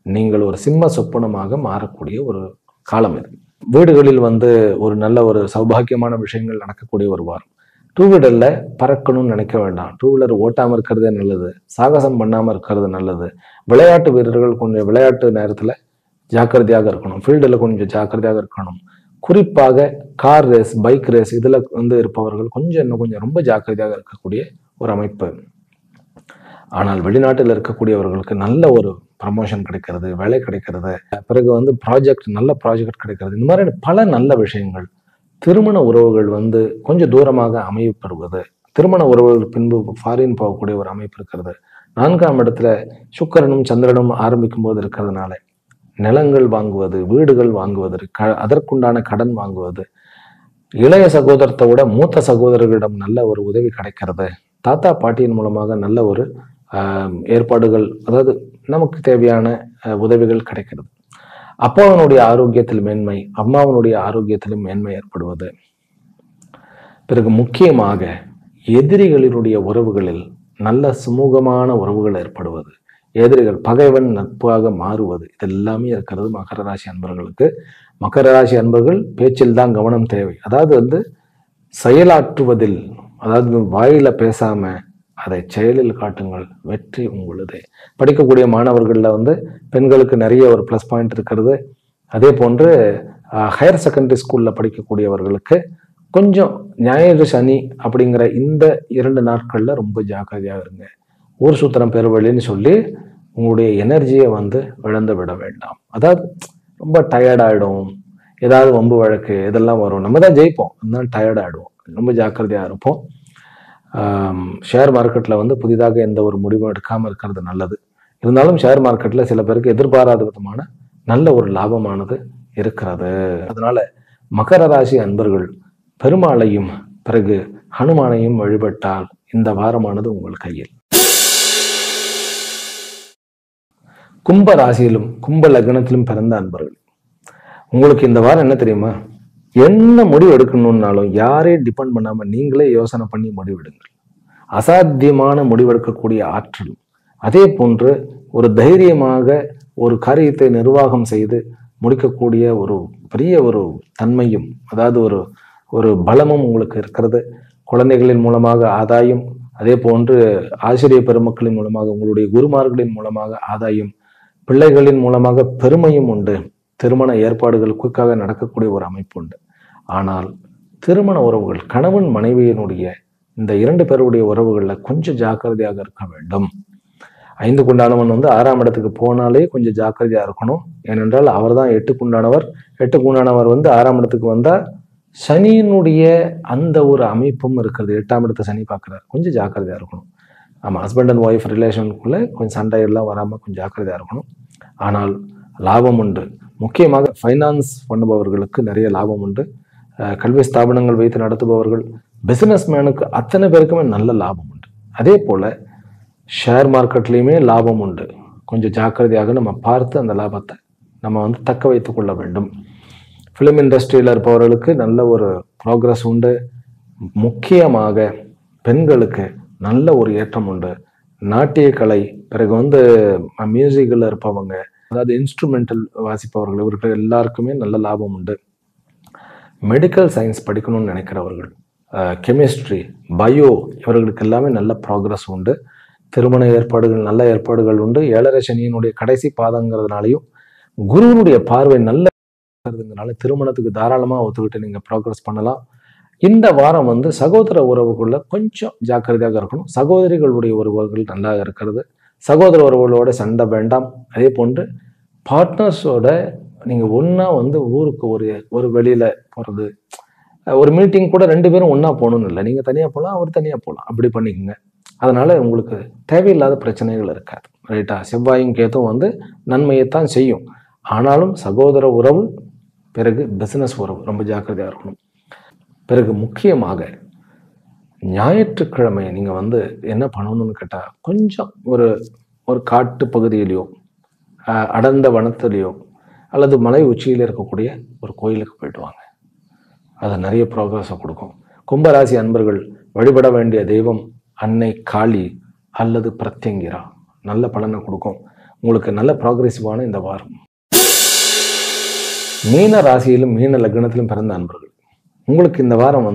நீங்கள் ஒரு சிம்ம சொப்பனமாக மாறக்கூடிய ஒரு காலம் இது. வீடுகளில் வந்து ஒரு நல்ல ஒரு சௌபாகியமான விஷயங்கள் நடக்கக்கூடிய ஒரு வாரம். டூ வீலர்ல பறக்கணும்னு நினைக்க வேண்டாம். டூ வீலர் ஓட்டாமல் இருக்கிறதே நல்லது. சாகசம் பண்ணாமல் இருக்கிறது நல்லது. விளையாட்டு வீரர்கள் கொஞ்சம் விளையாட்டு நேரத்தில் ஜாக்கிரதையாக இருக்கணும். ஃபீல்டில் கொஞ்சம் ஜாக்கிரதையாக இருக்கணும். குறிப்பாக கார் ரேஸ், பைக் ரேஸ் இதில் இருப்பவர்கள் இன்னும் கொஞ்சம் ரொம்ப ஜாக்கிரதையாக இருக்கக்கூடிய ஒரு அமைப்பு. ஆனால் வெளிநாட்டில் இருக்கக்கூடியவர்களுக்கு நல்ல ஒரு ப்ரமோஷன் கிடைக்கிறது, வேலை கிடைக்கிறது, பிறகு நல்ல ப்ராஜெக்ட் கிடைக்கிறது. இந்த மாதிரி பல நல்ல விஷயங்கள். திருமண உறவுகள் கொஞ்சம் தூரமாக அமையப்படுவது, திருமண உறவுகள் பின்பு ஃபாரின் போகக்கூடிய ஒரு அமைப்பு இருக்கிறது. 4ஆம் இடத்துல சுக்கிரனும் சந்திரனும் ஆரம்பிக்கும் போது இருக்கிறதுனால நிலங்கள் வாங்குவது, வீடுகள் வாங்குவது, அதற்குண்டான கடன் வாங்குவது, இளைய சகோதரத்தை விட மூத்த சகோதரர்களிடம் நல்ல ஒரு உதவி கிடைக்கிறது, தாத்தா பாட்டியின் மூலமாக நல்ல ஒரு ஏற்பாடுகள், அதாவது நமக்கு தேவையான உதவிகள் கிடைக்கிறது. அப்பாவனுடைய ஆரோக்கியத்தில் மேன்மை, அம்மாவனுடைய ஆரோக்கியத்திலும் மேன்மை ஏற்படுவது. பிறகு முக்கியமாக எதிரிகளினுடைய உறவுகளில் நல்ல சுமூகமான உறவுகள் ஏற்படுவது, எதிரிகள் பகைவன் நட்பாக மாறுவது, இதெல்லாமே இருக்கிறது மகர ராசி அன்பர்களுக்கு. மகர ராசி அன்பர்கள் பேச்சில் தான் கவனம் தேவை. அதாவது செயலாற்றுவதில், அதாவது வாயில பேசாம அதை செயலில் காட்டுங்கள், வெற்றி உங்களுதே. படிக்கக்கூடிய மாணவர்கள்ல பெண்களுக்கு நிறைய ஒரு ப்ளஸ் பாயிண்ட் இருக்கிறது. அதே போன்று ஹையர் செகண்டரி ஸ்கூல்ல படிக்கக்கூடியவர்களுக்கு கொஞ்சம் ஞாயிறு சனி அப்படிங்கிற இந்த 2 நாட்கள்ல ரொம்ப ஜாக்கிரதையாக இருங்க. ஊர் சுத்திரம் பெருவழின்னு சொல்லி உங்களுடைய எனர்ஜியை இழந்து விட வேண்டாம். அதாவது ரொம்ப டயர்டாயிடும், ஏதாவது வம்பு வழக்கு இதெல்லாம் வரும். நம்ம தான் ஜெயிப்போம், அதனால டயர்டாயிடுவோம். ரொம்ப ஜாக்கிரதையா இருப்போம். ஷேர் மார்க்கெட்ல புதிதாக எந்த ஒரு முடிவும் எடுக்காமல் இருக்கிறது நல்லது. இருந்தாலும் ஷேர் மார்க்கெட்ல சில பேருக்கு எதிர்பாராத விதமான நல்ல ஒரு லாபமானது இருக்கிறது. அதனால மகர ராசி அன்பர்கள் பெருமாளையும் பிறகு ஹனுமானையும் வழிபட்டால் இந்த வாரமானது உங்கள் கையில். கும்ப ராசியிலும் கும்ப லக்னத்திலும் பிறந்த அன்பர்கள், உங்களுக்கு இந்த வாரம் என்ன தெரியுமா? என்ன முடிவு எடுக்கணும்னாலும் யாரையும் டிபெண்ட் பண்ணாம நீங்களே யோசனை பண்ணி முடிவெடுங்கள். அசாத்தியமான முடிவெடுக்கக்கூடிய ஆற்றல், அதே போன்று ஒரு தைரியமாக ஒரு காரியத்தை நிர்வாகம் செய்து முடிக்கக்கூடிய ஒரு பெரிய ஒரு தன்மையும், அதாவது ஒரு பலமும் உங்களுக்கு இருக்கிறது. குழந்தைகளின் மூலமாக ஆதாயம், அதே போன்று ஆசிரியர் பெருமக்களின் மூலமாக, உங்களுடைய குருமார்களின் மூலமாக ஆதாயம், பிள்ளைகளின் மூலமாக பெருமையும் உண்டு. திருமண ஏற்பாடுகள் குயிக்காக நடக்கக்கூடிய ஒரு அமைப்பு உண்டு. ஆனால் திருமண உறவுகள், கணவன் மனைவியினுடைய இந்த 2 பேருடைய உறவுகள்ல கொஞ்சம் ஜாக்கிரதையாக இருக்க வேண்டும். 5க்குண்டானவன் 6ஆம் இடத்துக்கு போனாலே கொஞ்சம் ஜாக்கிரதையா இருக்கணும். ஏனென்றால் அவர் தான் 8க்குண்டானவர். 8க்குண்டானவர் 6ஆம் இடத்துக்கு வந்தா சனியினுடைய அந்த ஒரு அமைப்பும் இருக்கிறது. 8ஆம் இடத்தை சனி பார்க்கிறார். கொஞ்சம் ஜாக்கிரதையா இருக்கணும். ஆமா, ஹஸ்பண்ட் அண்ட் ஒய்ஃப் ரிலேஷனுக்குள்ள கொஞ்சம் சண்டை எல்லாம் வராம கொஞ்சம் ஜாக்கிரதையா இருக்கணும். ஆனால் லாபம் உண்டு. முக்கியமாக ஃபைனான்ஸ் பண்ணுபவர்களுக்கு நிறைய லாபம் உண்டு. கல்வி ஸ்தாபனங்கள் வைத்து நடத்துபவர்கள், பிசினஸ் மேனுக்கு அத்தனை பேருக்குமே நல்ல லாபம் உண்டு. அதே போல ஷேர் மார்க்கெட்லையுமே லாபம் உண்டு. கொஞ்சம் ஜாக்கிரதையாக நம்ம பார்த்து அந்த லாபத்தை நம்ம தக்க வைத்துக் கொள்ள வேண்டும். ஃபிலிம் இண்டஸ்ட்ரியில் இருப்பவர்களுக்கு நல்ல ஒரு ப்ராக்ரஸ் உண்டு. முக்கியமாக பெண்களுக்கு நல்ல ஒரு ஏற்றம் உண்டு. நாட்டிய கலை, பிறகு மியூசிக்கில் இருப்பவங்க, அதாவது இன்ஸ்ட்ருமெண்டல் வாசிப்பவர்கள், இவர்கள் எல்லாருக்குமே நல்ல லாபம் உண்டு. மெடிக்கல் சயின்ஸ் படிக்கணும்னு நினைக்கிறவர்கள், கெமிஸ்ட்ரி, பயோ, இவர்களுக்கு எல்லாமே நல்ல ப்ராக்ரஸ் உண்டு. திருமண ஏற்பாடுகள், நல்ல ஏற்பாடுகள் உண்டு. 7.5 சனியினுடைய கடைசி பாதங்கிறதுனாலையும் குருவினுடைய பார்வை நல்ல இருக்கிறதுனால திருமணத்துக்கு தாராளமாக ஒத்துக்கிட்டு நீங்க ப்ராக்ரஸ் பண்ணலாம். இந்த வாரம் சகோதர உறவுக்குள்ள கொஞ்சம் ஜாக்கிரதையாக இருக்கணும். சகோதரிகளுடைய உறவுகள் நல்லா இருக்கிறது. சகோதர உறவுகளோட சண்டை வேண்டாம். அதே போன்று பார்ட்னர்ஸோட நீங்க ஒன்னா ஊருக்கு ஒரு வெளியில போறது, ஒரு மீட்டிங் கூட 2 பேரும் ஒன்னா போகணும்னு இல்லை. நீங்க தனியா போகலாம், அவர் தனியா போகலாம், அப்படி பண்ணிக்கோங்க. அதனால உங்களுக்கு தேவையில்லாத பிரச்சனைகள் இருக்காது. ரைட்டா? செவ்வாயும் கேத்தும் நன்மையைத்தான் செய்யும். ஆனாலும் சகோதர உறவு, பிறகு பிசினஸ் உறவு ரொம்ப ஜாக்கிரதையா இருக்கணும். பிறகு முக்கியமாக ஞாயிற்றுக்கிழமை நீங்க என்ன பண்ணணும்னு கேட்டா, கொஞ்சம் ஒரு காட்டு பகுதியிலையோ அடர்ந்த வனத்திலேயோ அல்லது மலை உச்சியில் இருக்கக்கூடிய ஒரு கோயிலுக்கு போயிட்டு வாங்க. அது நிறைய ப்ரோக்ரஸை கொடுக்கும். கும்பராசி அன்பர்கள் வழிபட வேண்டிய தெய்வம் அன்னை காளி அல்லது பிரத்யங்கிரா, நல்ல பலனை கொடுக்கும். உங்களுக்கு நல்ல ப்ராக்ரெசிவான இந்த வாரம். மீன ராசியிலும் மீன லக்னத்திலும் பிறந்த அன்பர்கள், உங்களுக்கு இந்த வாரம்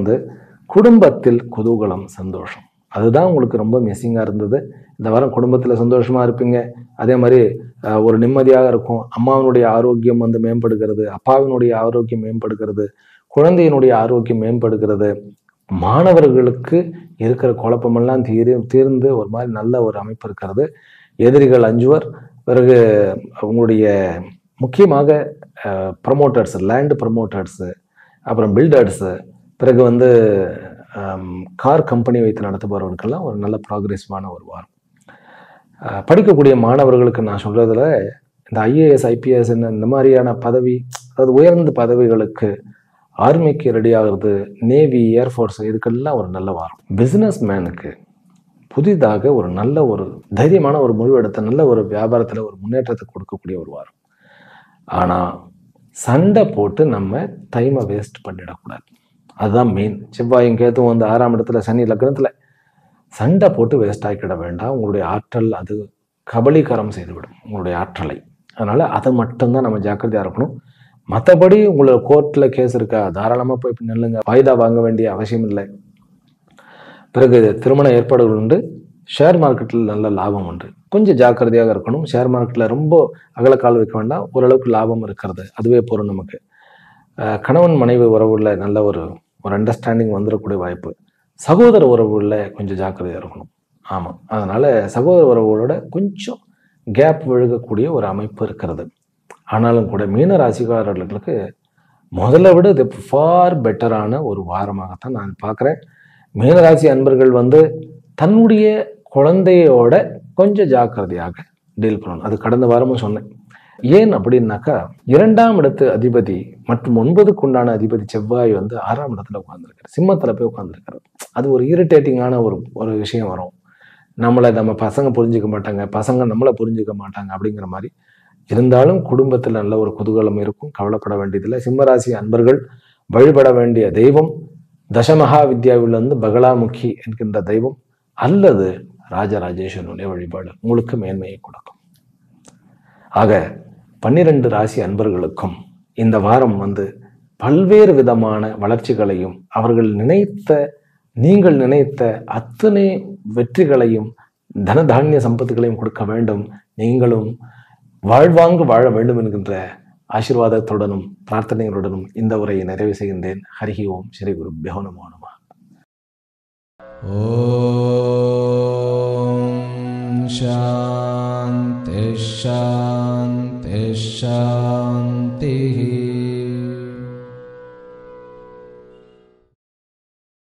குடும்பத்தில் குதூகலம், சந்தோஷம். அதுதான் உங்களுக்கு ரொம்ப மிஸ்ஸிங்காக இருந்தது. இந்த வாரம் குடும்பத்தில் சந்தோஷமாக இருப்பீங்க. அதே மாதிரி ஒரு நிம்மதியாக இருக்கும். அம்மாவினுடைய ஆரோக்கியம் வந்து மேம்படுகிறது, அப்பாவினுடைய ஆரோக்கியம் மேம்படுகிறது, குழந்தையினுடைய ஆரோக்கியம் மேம்படுகிறது. மாணவர்களுக்கு இருக்கிற குழப்பமெல்லாம் தீர்ந்து ஒரு மாதிரி நல்ல ஒரு அமைப்பு இருக்கிறது. எதிரிகள் அஞ்சுவர். பிறகு உங்களுடைய முக்கியமாக ப்ரமோட்டர்ஸ், லேண்ட் ப்ரமோட்டர்ஸு, அப்புறம் பில்டர்ஸு, பிறகு வந்து கார் கம்பெனி வைத்து நடத்துபவர்களுக்கெல்லாம் ஒரு நல்ல ப்ராக்ரெசிவான ஒரு வாரம். படிக்கக்கூடிய மாணவர்களுக்கு நான் சொல்றதுல இந்த ஐஏஎஸ், ஐபிஎஸ் இந்த மாதிரியான பதவி, அதாவது உயர்ந்த பதவிகளுக்கு, ஆர்மிக்கு ரெடி ஆகுறது, நேவி, ஏர்ஃபோர்ஸ், இதுக்கெல்லாம் ஒரு நல்ல வாரம். பிஸ்னஸ் மேனுக்கு புதிதாக ஒரு நல்ல ஒரு தைரியமான ஒரு முடிவெடுத்த நல்ல ஒரு வியாபாரத்தில் ஒரு முன்னேற்றத்தை கொடுக்கக்கூடிய ஒரு வாரம். ஆனால் சண்டை போட்டு நம்ம டைமை வேஸ்ட் பண்ணிடக்கூடாது. அதுதான் மெயின். செவ்வாயும் கேதுவும் வந்து 6ஆம் இடத்துல, சனி லக்னத்தில். சண்டை போட்டு வேஸ்ட் ஆக்கிட வேண்டாம். உங்களுடைய ஆற்றல் அது கபலீகரம் செய்துவிடும் உங்களுடைய ஆற்றலை. அதனால் அதை மட்டும்தான் நம்ம ஜாக்கிரதையாக இருக்கணும். மற்றபடி உங்களை கோர்ட்டில் கேஸ் இருக்கா, தாராளமாக போய் நில்லுங்க. வாய்தா வாங்க வேண்டிய அவசியம் இல்லை. பிறகு திருமண ஏற்பாடுகள் உண்டு. ஷேர் மார்க்கெட்டில் நல்ல லாபம் உண்டு. கொஞ்சம் ஜாக்கிரதையாக இருக்கணும். ஷேர் மார்க்கெட்டில் ரொம்ப அகலக்கால் வைக்க வேண்டாம். ஓரளவுக்கு லாபம் இருக்கிறது, அதுவே போகிறோம் நமக்கு. கணவன் மனைவி உறவுல நல்ல ஒரு அண்டர்ஸ்டாண்டிங் வந்துடக்கூடிய வாய்ப்பு. சகோதர உறவுல கொஞ்சம் ஜாக்கிரதையாக இருக்கணும். ஆமாம், அதனால் சகோதர உறவுகளோட கொஞ்சம் கேப் விழுகக்கூடிய ஒரு அமைப்பு இருக்கிறது. ஆனாலும் கூட மீன ராசிக்காரர்களுக்கு முதல்ல விட இது ஃபார் பெட்டரான ஒரு வாரமாகத்தான் நான் பார்க்குறேன். மீனராசி அன்பர்கள் வந்து தன்னுடைய குழந்தையோட கொஞ்சம் ஜாக்கிரதையாக டீல் பண்ணணும். அது கடந்த வாரமும் சொன்னேன். ஏன் அப்படின்னாக்கா, 2ஆம் இடத்து அதிபதி மற்றும் 9க்கு உண்டான அதிபதி செவ்வாய் வந்து 6ஆம் இடத்துல உட்கார்ந்துருக்காரு, சிம்மத்தில் போய் உட்கார்ந்துருக்காரு. அது ஒரு இரிட்டேட்டிங்கான ஒரு விஷயம் வரும். நம்ம பசங்க புரிஞ்சுக்க மாட்டாங்க, பசங்க நம்மளை புரிஞ்சுக்க மாட்டாங்க அப்படிங்கிற மாதிரி. இருந்தாலும் குடும்பத்தில் நல்ல ஒரு குதூகலம் இருக்கும், கவலைப்பட வேண்டியதில்லை. சிம்மராசி அன்பர்கள் வழிபட வேண்டிய தெய்வம் தசமகா வித்யாவில் வந்து பகலாமுகி என்கின்ற தெய்வம் அல்லது ராஜராஜேஸ்வரனுடைய வழிபாடு உங்களுக்கு மேன்மையை கொடுக்கும். ஆக 12 ராசி அன்பர்களுக்கும் இந்த வாரம் வந்து பல்வேறு விதமான வளர்ச்சிகளையும் நீங்கள் நினைத்த அத்தனை வெற்றிகளையும் தனதானிய சம்பத்துகளையும் கொடுக்க வேண்டும். நீங்களும் வாழ்வாங்கு வாழ வேண்டும் என்கின்ற ஆசீர்வாதத்துடனும் பிரார்த்தனைகளுடனும் இந்த உரையை நிறைவு செய்கின்றேன். ஹரிஹி ஓம் ஸ்ரீ குருப்யோ நமோ நமः. ஓம் சாந்தி சாந்தி சாந்தி.